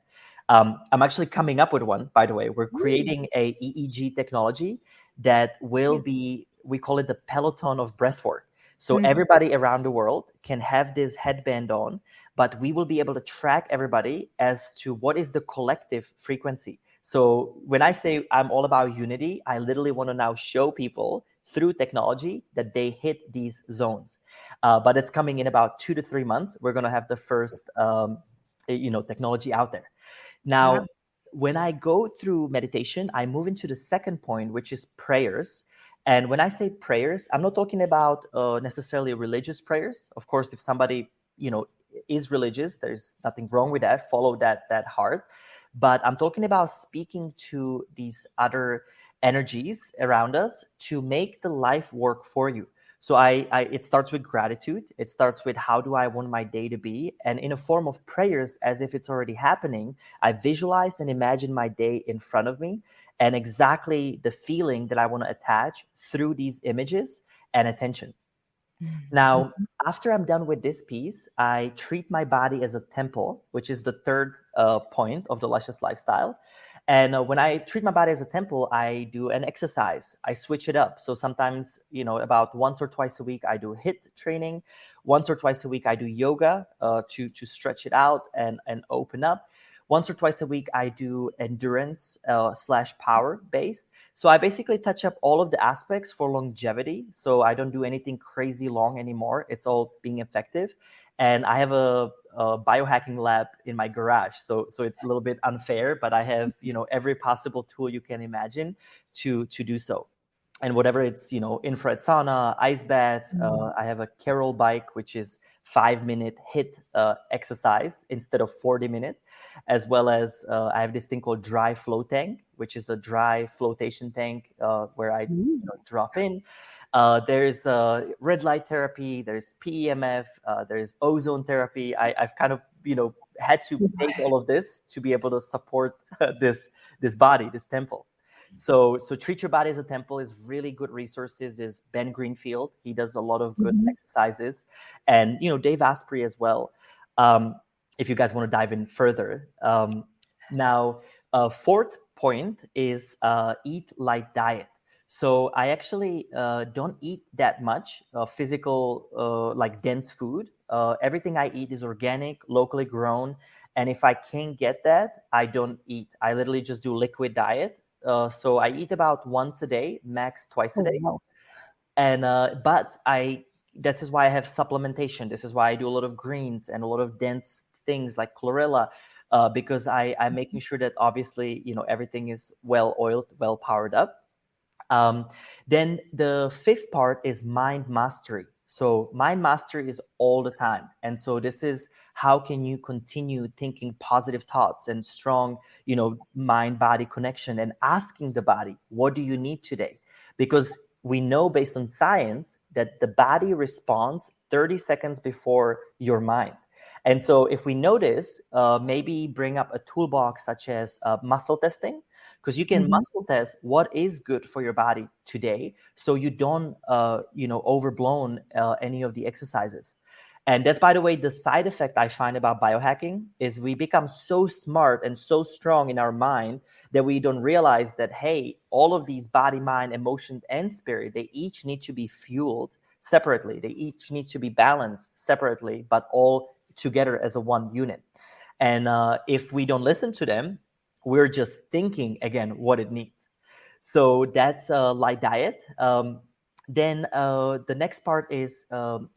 I'm actually coming up with one, by the way. We're Ooh, creating a EEG technology that will yeah. be, we call it the peloton of breathwork. So Mhm. everybody around the world can have this headband on, but we will be able to track everybody as to what is the collective frequency. So when I say I'm all about unity, I literally want to now show people through technology that they hit these zones. But it's coming in about 2 to 3 months. We're going to have the first, technology out there. Wow. Now, when I go through meditation, I move into the second point, which is prayers. And when I say prayers, I'm not talking about necessarily religious prayers. Of course, if somebody, is religious, there's nothing wrong with that. Follow that heart. But I'm talking about speaking to these other energies around us to make the life work for you. So it starts with gratitude. It starts with how do I want my day to be? And in a form of prayers, as if it's already happening, I visualize and imagine my day in front of me and exactly the feeling that I want to attach through these images and attention. Now, Mhm. after I'm done with this piece, I treat my body as a temple, which is the third point of the luscious lifestyle. And when I treat my body as a temple, I do an exercise. I switch it up. So sometimes, about once or twice a week, I do HIIT training. Once or twice a week, I do yoga to stretch it out and open up. Once or twice a week, I do endurance slash power based. So I basically touch up all of the aspects for longevity. So I don't do anything crazy long anymore. It's all being effective. And I have a biohacking lab in my garage. So it's a little bit unfair, but I have, every possible tool you can imagine to do so. And whatever it's, infrared sauna, ice bath, Mhm. I have a Carol bike, which is 5 minute HIIT exercise instead of 40 minute, as well as I have this thing called dry flow tank, which is a dry flotation tank where I drop in. There's red light therapy, there's PEMF, there's ozone therapy. I've kind of had to make all of this to be able to support this body, this temple. So treat your body as a temple is really good resources. Is Ben Greenfield? He does a lot of good Mhm. exercises, and Dave Asprey as well. Um, if you guys want to dive in further, now fourth point is eat light diet. So I actually don't eat that much physical, like dense food. Everything I eat is organic, locally grown. And if I can't get that, I don't eat. I literally just do liquid diet. So I eat about once a day, max twice a Oh, day. wow. And but this is why I have supplementation. This is why I do a lot of greens and a lot of dense things like chlorella, because I'm making sure that obviously everything is well oiled, well powered up. Um, then the fifth part is mind mastery. So mind mastery is all the time. And so this is how can you continue thinking positive thoughts and strong, mind body connection and asking the body, what do you need today? Because we know based on science that the body responds 30 seconds before your mind. And so if we notice, maybe bring up a toolbox such as muscle testing, because you can Mhm. muscle test what is good for your body today so you don't overblown any of the exercises. And that's, by the way, the side effect I find about biohacking is we become so smart and so strong in our mind that we don't realize that, hey, all of these body, mind, emotions, and spirit, they each need to be fueled separately. They each need to be balanced separately, but all together as a one unit. And if we don't listen to them, we're just thinking again what it needs. So that's a light diet. Then the next part is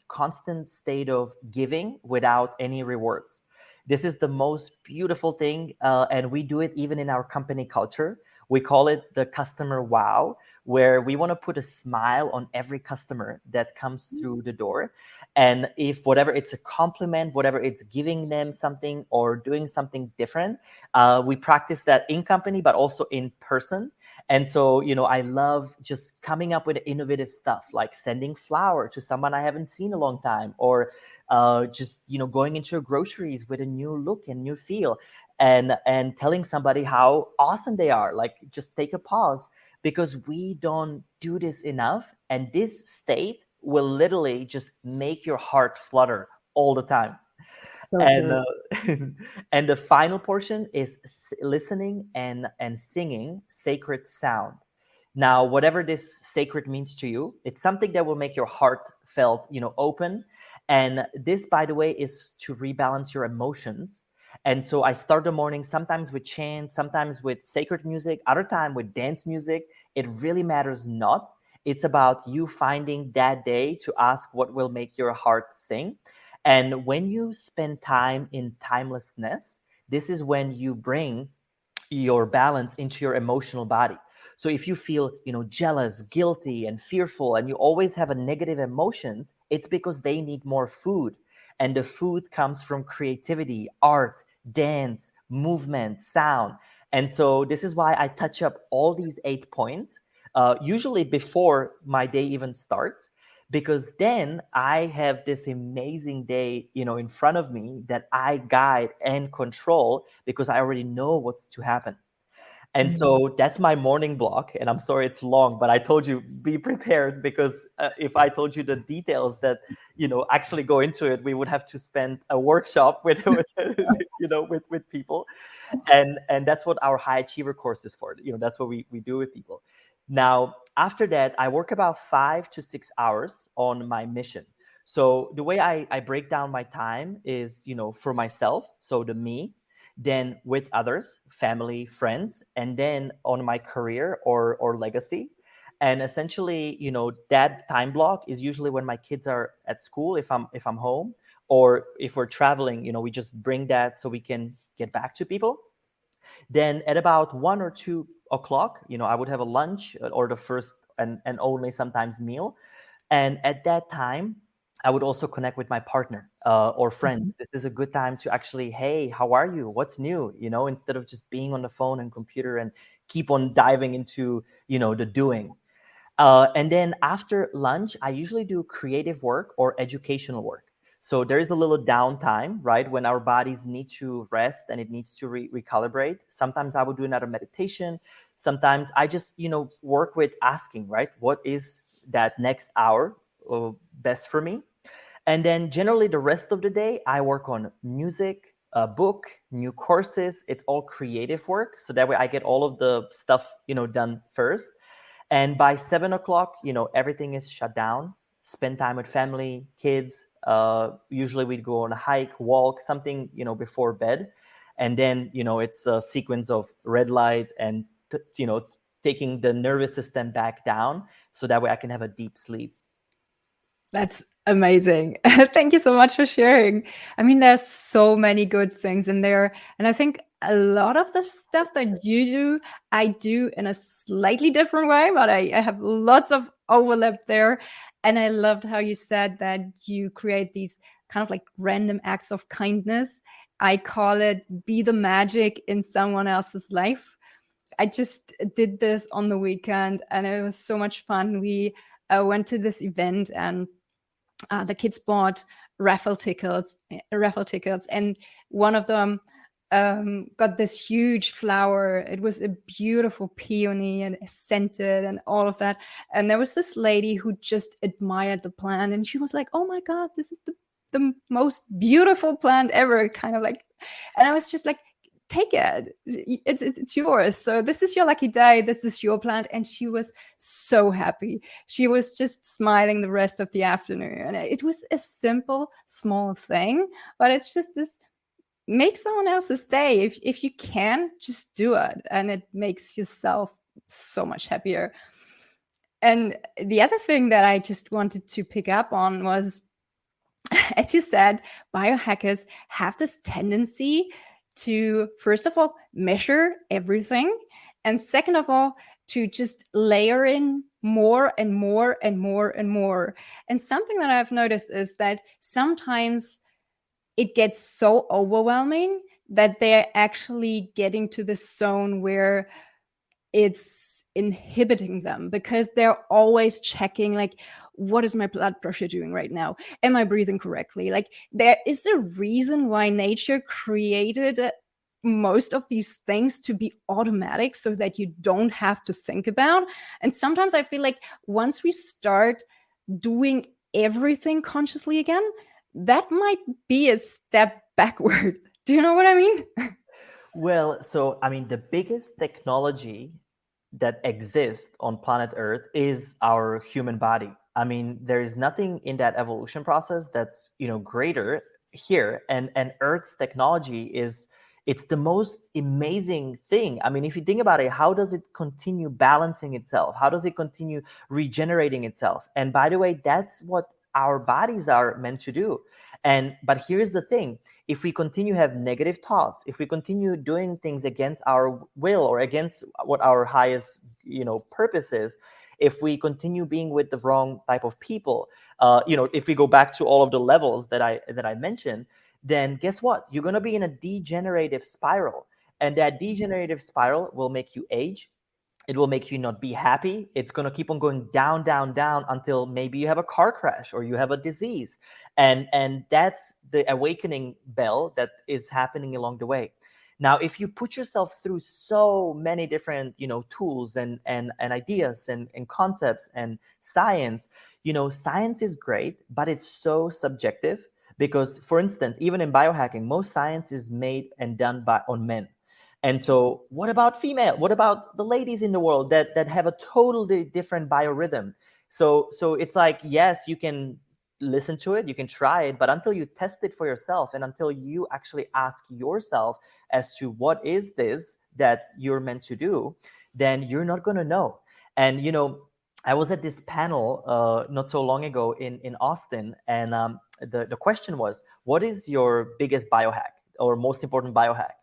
constant state of giving without any rewards. This is the most beautiful thing, and we do it even in our company culture. We call it the customer wow, where we want to put a smile on every customer that comes through the door. And if whatever it's a compliment, whatever it's giving them something or doing something different, we practice that in company, but also in person. And so, I love just coming up with innovative stuff like sending flour to someone I haven't seen in a long time, or just, going into groceries with a new look and new feel, and telling somebody how awesome they are. Like, just take a pause, because we don't do this enough. And this state will literally just make your heart flutter all the time. So And good. and the final portion is listening and singing sacred sound. Now, whatever this sacred means to you, it's something that will make your heart felt, open. And this, by the way, is to rebalance your emotions. And so I start the morning sometimes with chant, sometimes with sacred music, other time with dance music. It really matters not. It's about you finding that day to ask what will make your heart sing. And when you spend time in timelessness, this is when you bring your balance into your emotional body. So if you feel, jealous, guilty, and fearful, and you always have a negative emotions, it's because they need more food. And the food comes from creativity, art, dance, movement, sound. And so this is why I touch up all these 8 points, usually before my day even starts, because then I have this amazing day, in front of me that I guide and control because I already know what's to happen. And so that's my morning block. And I'm sorry it's long, but I told you be prepared, because if I told you the details that actually go into it, we would have to spend a workshop with with people. And that's what our high achiever course is for. That's what we do with people. Now after that, I work about 5 to 6 hours on my mission. So the way I break down my time is, for myself, so the me, then with others, family, friends, and then on my career or legacy. And essentially, that time block is usually when my kids are at school, if I'm home, or if we're traveling, we just bring that so we can get back to people. Then at about 1 or 2 o'clock, I would have a lunch, or the first and only sometimes meal. And at that time, I would also connect with my partner or friends. This is a good time to actually, hey, how are you? What's new? Instead of just being on the phone and computer and keep on diving into, the doing. And then after lunch, I usually do creative work or educational work. So there is a little downtime, right? When our bodies need to rest and it needs to recalibrate. Sometimes I will do another meditation. Sometimes I just, work with asking, right? What is that next hour best for me? And then generally the rest of the day, I work on music, a book, new courses. It's all creative work. So that way I get all of the stuff, done first. And by 7 o'clock, everything is shut down. Spend time with family, kids. Usually we'd go on a hike, walk, something, before bed. And then, it's a sequence of red light and, taking the nervous system back down so that way I can have a deep sleep. That's amazing. Thank you so much for sharing. I mean, there's so many good things in there. And I think a lot of the stuff that you do, I do in a slightly different way, but I have lots of overlap there. And I loved how you said that you create these kind of like random acts of kindness. I call it be the magic in someone else's life. I just did this on the weekend and it was so much fun. We went to this event and the kids bought raffle tickets, and one of them got this huge flower. It was a beautiful peony and scented and all of that. And there was this lady who just admired the plant, and she was like, "Oh my god, this is the most beautiful plant ever!" Kind of like, and I was just like, take it. It's yours. So this is your lucky day. This is your plant. And she was so happy. She was just smiling the rest of the afternoon. And it was a simple, small thing, but it's just this make someone else's day. If you can, just do it. And it makes yourself so much happier. And the other thing that I just wanted to pick up on was, as you said, biohackers have this tendency to, first of all, measure everything. And second of all, to just layer in more and more and more and more. And something that I've noticed is that sometimes it gets so overwhelming that they're actually getting to the zone where it's inhibiting them, because they're always checking, like, what is my blood pressure doing right now? Am I breathing correctly? Like, there is a reason why nature created most of these things to be automatic so that you don't have to think about. And sometimes I feel like once we start doing everything consciously again, that might be a step backward. Do you know what I mean? Well, so I mean, the biggest technology that exists on planet Earth is our human body. I mean, there is nothing in that evolution process that's, greater here. And Earth's technology is, it's the most amazing thing. I mean, if you think about it, how does it continue balancing itself? How does it continue regenerating itself? And by the way, that's what our bodies are meant to do. But here's the thing: if we continue have negative thoughts, if we continue doing things against our will or against what our highest, purpose is, if we continue being with the wrong type of people, if we go back to all of the levels that I mentioned, then guess what? You're going to be in a degenerative spiral, and that degenerative spiral will make you age. It will make you not be happy. It's going to keep on going down, down, down until maybe you have a car crash or you have a disease. And that's the awakening bell that is happening along the way. Now, if you put yourself through so many different, tools and ideas and concepts and science, science is great, but it's so subjective because, for instance, even in biohacking, most science is made and done on men. And so, what about female? What about the ladies in the world that have a totally different biorhythm? So it's like, yes, you can listen to it, you can try it, but until you test it for yourself and until you actually ask yourself as to what is this that you're meant to do, then you're not going to know. And I was at this panel not so long ago in Austin, and the question was, what is your biggest biohack or most important biohack?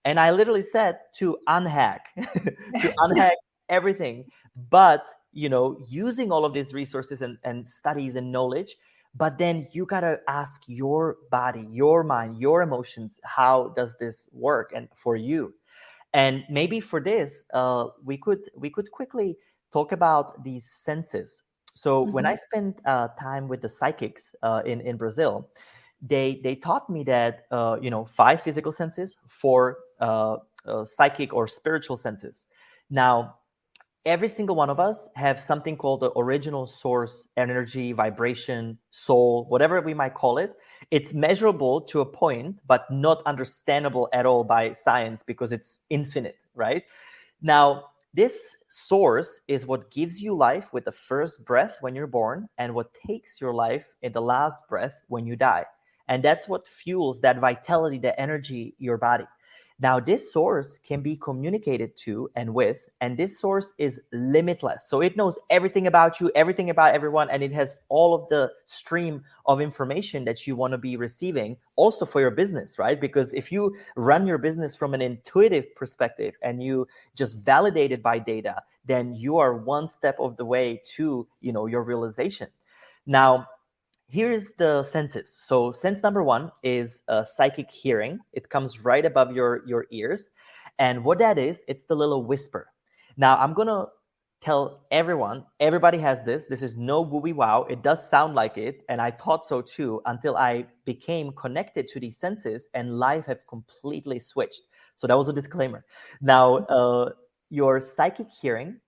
And I literally said to unhack, to unhack everything, but using all of these resources and studies and knowledge. But then you gotta ask your body, your mind, your emotions, how does this work, and for you. And maybe for this, we could quickly talk about these senses. So when I spent time with the psychics in Brazil, they taught me that 5 physical senses, 4 psychic or spiritual senses. Now, every single one of us have something called the original source energy, vibration, soul, whatever we might call it. It's measurable to a point, but not understandable at all by science because it's infinite, right? Now, this source is what gives you life with the first breath when you're born and what takes your life in the last breath when you die. And that's what fuels that vitality, that energy, your body. Now, this source can be communicated to and with, and this source is limitless. So it knows everything about you, everything about everyone, and it has all of the stream of information that you want to be receiving also for your business, right? Because if you run your business from an intuitive perspective and you just validate it by data, then you are one step of the way to, your realization. Now, here is the senses. So sense number 1 is psychic hearing. It comes right above your ears. And what that is, it's the little whisper. Now, I'm going to tell everyone, everybody has this. This is no wooey wow. It does sound like it. And I thought so too until I became connected to these senses and life have completely switched. So that was a disclaimer. Now, your psychic hearing,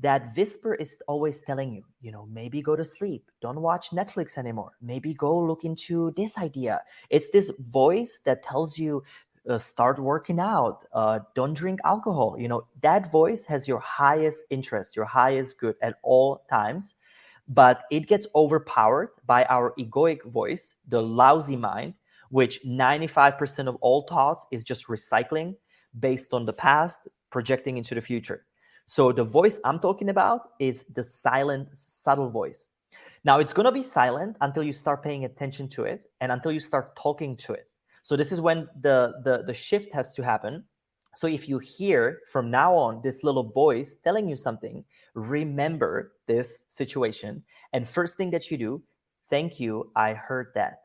that whisper is always telling you, maybe go to sleep. Don't watch Netflix anymore. Maybe go look into this idea. It's this voice that tells you, start working out. Don't drink alcohol. That voice has your highest interest, your highest good at all times. But it gets overpowered by our egoic voice, the lousy mind, which 95% of all thoughts is just recycling based on the past, projecting into the future. So the voice I'm talking about is the silent, subtle voice. Now, it's going to be silent until you start paying attention to it and until you start talking to it. So this is when the shift has to happen. So if you hear from now on this little voice telling you something, remember this situation. And first thing that you do, thank you, I heard that.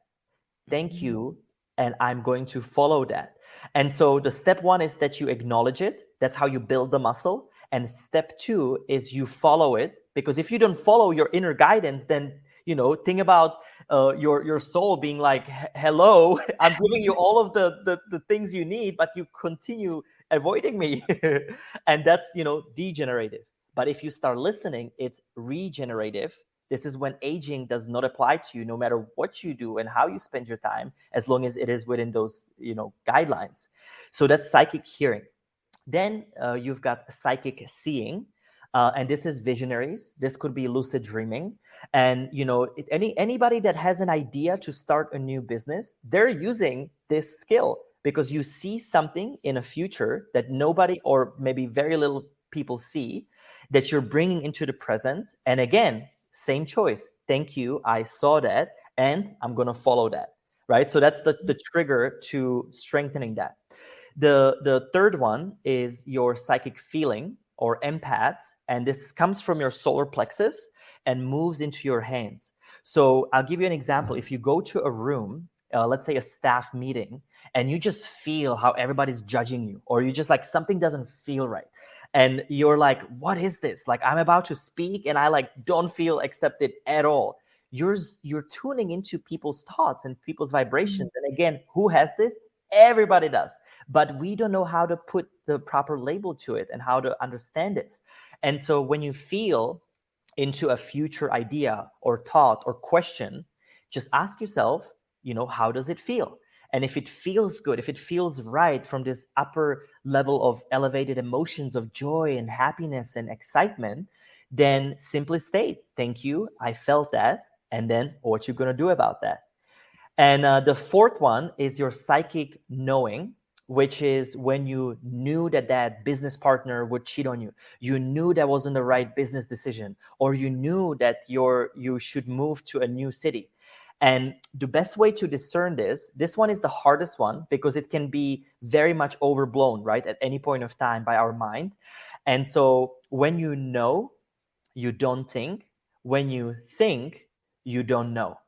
Thank you, and I'm going to follow that. And so the step 1 is that you acknowledge it. That's how you build the muscle. And step 2 is you follow it, because if you don't follow your inner guidance, then think about your soul being like, hello, I'm giving you all of the things you need, but you continue avoiding me. And that's degenerative. But if you start listening, it's regenerative. This is when aging does not apply to you, no matter what you do and how you spend your time, as long as it is within those guidelines. So that's psychic hearing. Then you've got psychic seeing, and this is visionaries. This could be lucid dreaming. And anybody that has an idea to start a new business, they're using this skill because you see something in a future that nobody or maybe very little people see, that you're bringing into the present. And again, same choice. Thank you, I saw that, and I'm going to follow that, right? So that's the trigger to strengthening that. The third one is your psychic feeling, or empaths, and this comes from your solar plexus and moves into your hands. So I'll give you an example. If you go to a room, let's say a staff meeting, and you just feel how everybody's judging you, or you just like something doesn't feel right, And you're like, what is this? Like, I'm about to speak and I like don't feel accepted at all. You're tuning into people's thoughts and people's vibrations. And again, who has this? Everybody does. But we don't know how to put the proper label to it and how to understand this. And so when you feel into a future idea or thought or question, just ask yourself, how does it feel? And if it feels good, if it feels right from this upper level of elevated emotions of joy and happiness and excitement, then simply state, thank you, I felt that. And then what you're going to do about that. And the fourth one is your psychic knowing, which is when you knew that business partner would cheat on you. You knew that wasn't the right business decision, or you knew that you should move to a new city. And the best way to discern this one is the hardest one because it can be very much overblown, right, at any point of time by our mind. And so when you know, you don't think. When you think, you don't know.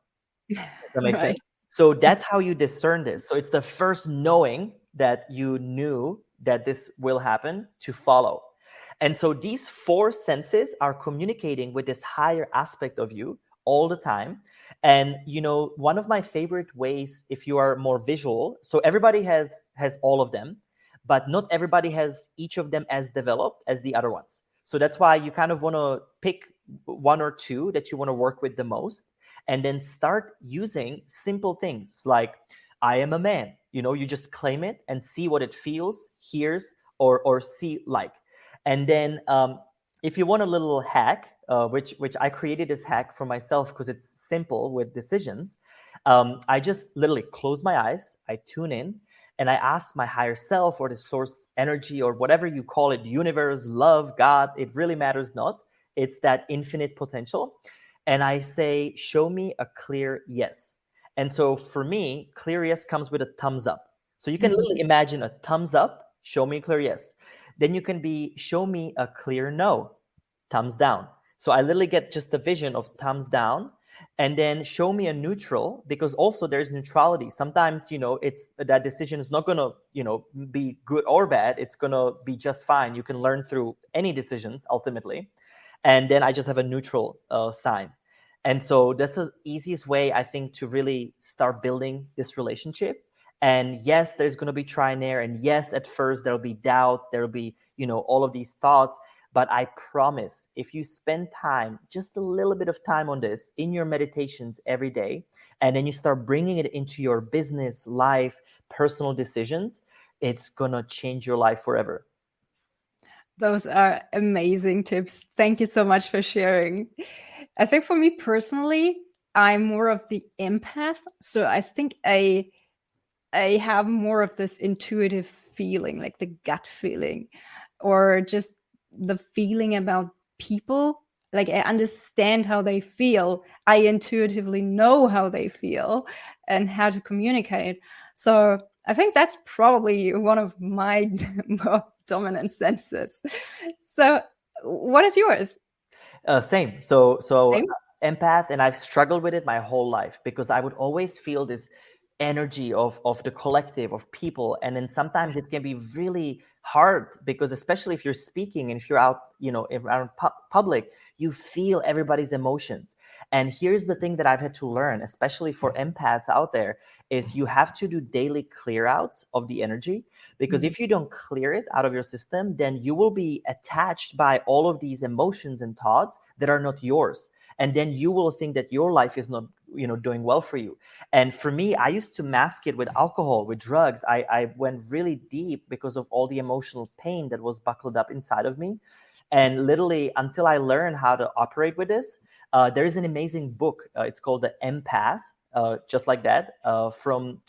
Does that make sense? Right. So that's how you discern this. So it's the first knowing that you knew that this will happen to follow. And so these four senses are communicating with this higher aspect of you all the time. And one of my favorite ways, if you are more visual, so everybody has all of them, but not everybody has each of them as developed as the other ones. So that's why you kind of want to pick one or two that you want to work with the most, and then start using simple things like I am a man. You just claim it and see what it feels, hears, or see like. And then if you want a little hack, which I created this hack for myself because it's simple with decisions, I just literally close my eyes, I tune in, and I ask my higher self or the source energy or whatever you call it, universe, love, God, it really matters not. It's that infinite potential. And I say, show me a clear yes. And so for me, clear yes comes with a thumbs up. So you can literally imagine a thumbs up, show me a clear yes. Then you can be, show me a clear no, thumbs down. So I literally get just the vision of thumbs down, and then show me a neutral, because also there's neutrality. Sometimes, it's that decision is not going to, be good or bad. It's going to be just fine. You can learn through any decisions ultimately. And then I just have a neutral sign. And so that's the easiest way, I think, to really start building this relationship. And yes, there's going to be try and error. And yes, at first there'll be doubt. There'll be, all of these thoughts. But I promise, if you spend time, just a little bit of time on this in your meditations every day, and then you start bringing it into your business, life, personal decisions, it's going to change your life forever. Those are amazing tips. Thank you so much for sharing. I think for me personally, I'm more of the empath. So I think I have more of this intuitive feeling, like the gut feeling, or just the feeling about people. Like I understand how they feel. I intuitively know how they feel and how to communicate. So I think that's probably one of my more dominant senses. So what is yours? Same. So Same? empath, and I've struggled with it my whole life because I would always feel this energy of the collective of people, and then sometimes it can be really hard because especially if you're speaking and if you're out, around public, you feel everybody's emotions. And here's the thing that I've had to learn, especially for empaths out there, is you have to do daily clear outs of the energy, because if you don't clear it out of your system, then you will be attached by all of these emotions and thoughts that are not yours. And then you will think that your life is not, doing well for you. And for me, I used to mask it with alcohol, with drugs. I went really deep because of all the emotional pain that was buckled up inside of me. And literally, until I learned how to operate with this, there is an amazing book. It's called The Empath, just like that, from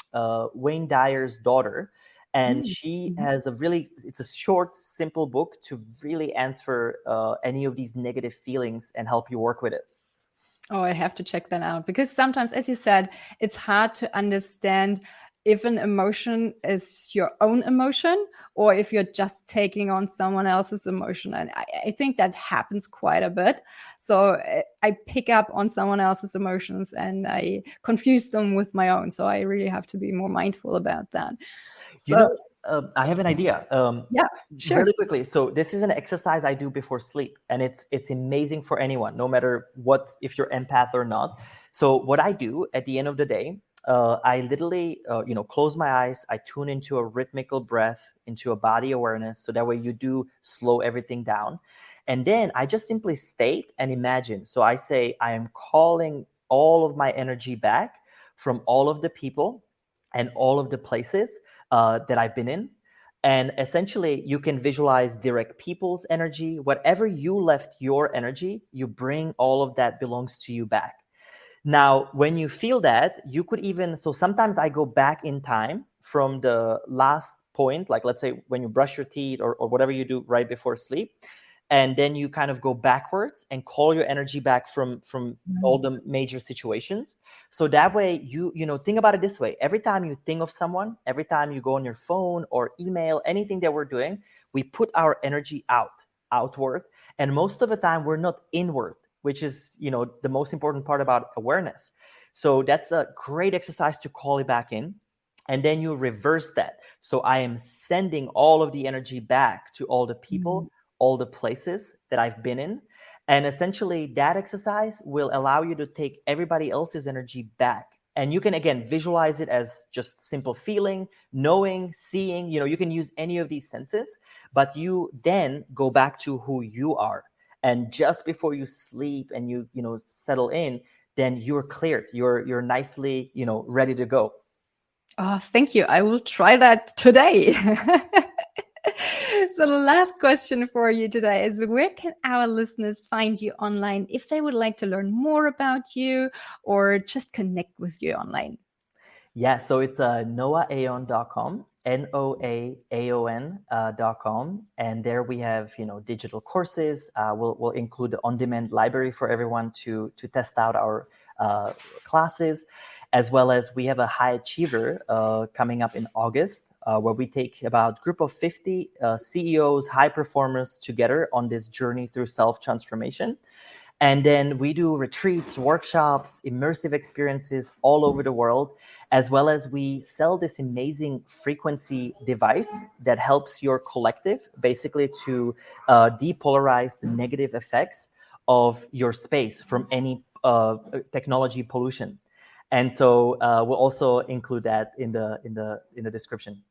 Wayne Dyer's daughter. And she has it's a short, simple book to really answer any of these negative feelings and help you work with it. Oh, I have to check that out because sometimes, as you said, it's hard to understand if an emotion is your own emotion or if you're just taking on someone else's emotion. And I think that happens quite a bit. So I pick up on someone else's emotions and I confuse them with my own. So I really have to be more mindful about that. You So, know, I have an idea. Yeah, sure. Really quickly. So this is an exercise I do before sleep, and it's amazing for anyone, no matter what, if you're empath or not. So what I do at the end of the day, I literally, close my eyes. I tune into a rhythmical breath, into a body awareness, so that way you do slow everything down, and then I just simply state and imagine. So I say I am calling all of my energy back from all of the people and all of the places that I've been in. And essentially, you can visualize direct people's energy. Whatever you left your energy, you bring all of that belongs to you back. Now, when you feel that, you could even, so sometimes I go back in time from the last point, like let's say when you brush your teeth or whatever you do right before sleep. And then you kind of go backwards and call your energy back from all the major situations. So that way you think about it this way. Every time you think of someone, every time you go on your phone or email, anything that we're doing, we put our energy outward. And most of the time we're not inward, which is, the most important part about awareness. So that's a great exercise to call it back in. And then you reverse that. So I am sending all of the energy back to all the people, all the places that I've been in. And essentially that exercise will allow you to take everybody else's energy back. And you can, again, visualize it as just simple feeling, knowing, seeing, you can use any of these senses, but you then go back to who you are. And just before you sleep and you settle in, then you're cleared. You're nicely, ready to go. Oh, thank you. I will try that today. So the last question for you today is, where can our listeners find you online if they would like to learn more about you or just connect with you online? Yeah, so it's noaaon.com, NOAAON.com. And there we have, digital courses. We'll include the on-demand library for everyone to test out our classes, as well as we have a high achiever coming up in August, where we take about a group of 50 CEOs, high performers together on this journey through self-transformation. And then we do retreats, workshops, immersive experiences all over the world, as well as we sell this amazing frequency device that helps your collective basically to depolarize the negative effects of your space from any technology pollution. And so we'll also include that in the description.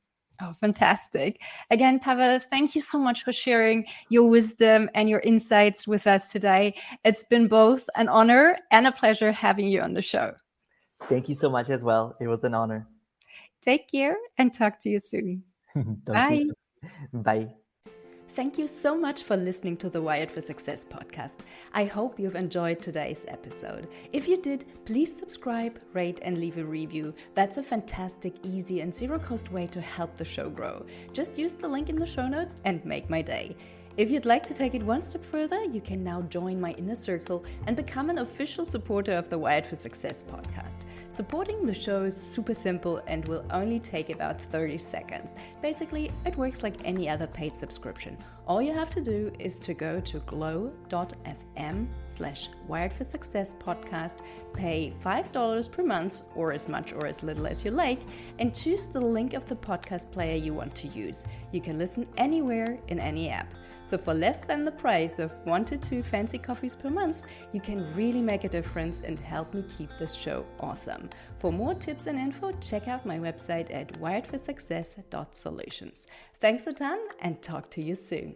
Oh, fantastic. Again, Pavel, thank you so much for sharing your wisdom and your insights with us today. It's been both an honor and a pleasure having you on the show. Thank you so much as well. It was an honor. Take care and talk to you soon. Bye. Bye. Thank you so much for listening to the Wired for Success podcast. I hope you've enjoyed today's episode. If you did, please subscribe, rate, and leave a review. That's a fantastic, easy, and zero-cost way to help the show grow. Just use the link in the show notes and make my day. If you'd like to take it one step further, you can now join my inner circle and become an official supporter of the Wired for Success podcast. Supporting the show is super simple and will only take about 30 seconds. Basically, it works like any other paid subscription. All you have to do is to go to glow.fm/wiredforsuccess podcast, pay $5 per month or as much or as little as you like, and choose the link of the podcast player you want to use. You can listen anywhere in any app. So for less than the price of 1 to 2 fancy coffees per month, you can really make a difference and help me keep this show awesome. For more tips and info, check out my website at wiredforsuccess.solutions. Thanks a ton and talk to you soon.